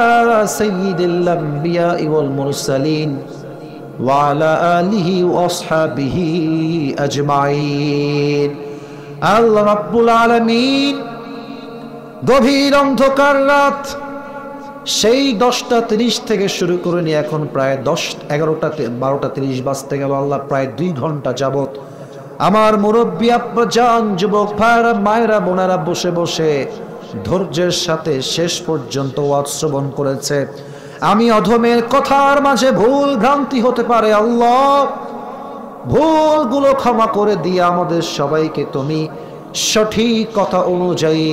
سيد الأنبياء والمرسلين وعلى آله وأصحابه أجمعين। আল্লাহ রাব্বুল আলামিন গভীর অন্ধকার রাত, সেই 10:30 থেকে শুরু করে নিয়ে এখন প্রায় 12:30 বাজতে গেল। আল্লাহ প্রায় 2 ঘন্টা যাবত আমার মুরব্বী আব্বা জান, যুবক ভাইরা, মায়েরা, বোনেরা বসে বসে ধৈর্যের সাথে শেষ পর্যন্ত ওয়াজ শ্রবণ করেছে। আমি অধমের কথার মাঝে ভুল ভ্রান্তি হতে পারে, আল্লাহ ভুলগুলো ক্ষমা করে দিয়ে আমাদের সবাইকে তুমি সঠিক কথা অনুযায়ী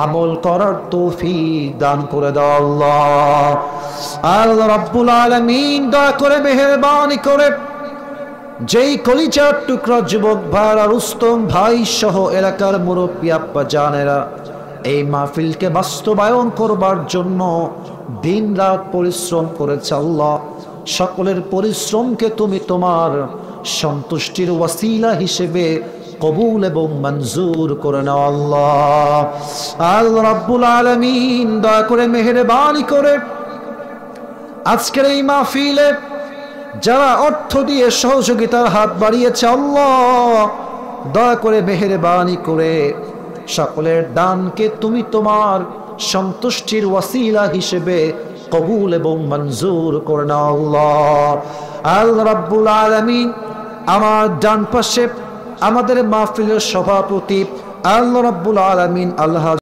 আমল করার তৌফিক দান করে দাও আল্লাহ। আল্লাহ রাব্বুল আলামিন দয়া করে মেহেরবানি করে যেই কলিজার টুকরা যুবক ভাইরা, রুস্তম ভাই সহ এলাকার মুরব্বী আব্বা জানেরা এই মাহফিলকে বাস্তবায়ন করবার জন্য দিন রাত পরিশ্রম করেছে, আল্লাহ সকলের পরিশ্রমকে তুমি তোমার সন্তুষ্টির ওয়াসিলা হিসেবে কবুল এবং মঞ্জুর করে নাও আল্লাহ। আল্লাহ রাব্বুল আলামিন দয়া করে মেহেরবানি করে আজকের এই মাহফিলে যারা অর্থ দিয়ে সহযোগিতার হাত বাড়িয়েছে, আল্লাহ দয়া করে মেহেরবানি করে সকলের দানকে তুমি তোমার সন্তুষ্টির ওয়াসিলা হিসেবে কবুল এবং মঞ্জুর করে নাও আল্লাহ। আল্লাহ রাব্বুল আলামিন আমার ডান পাশে আমাদের মাহফিলের সভাপতি আল্লাহ রাব্বুল আলামিন আল্লাহ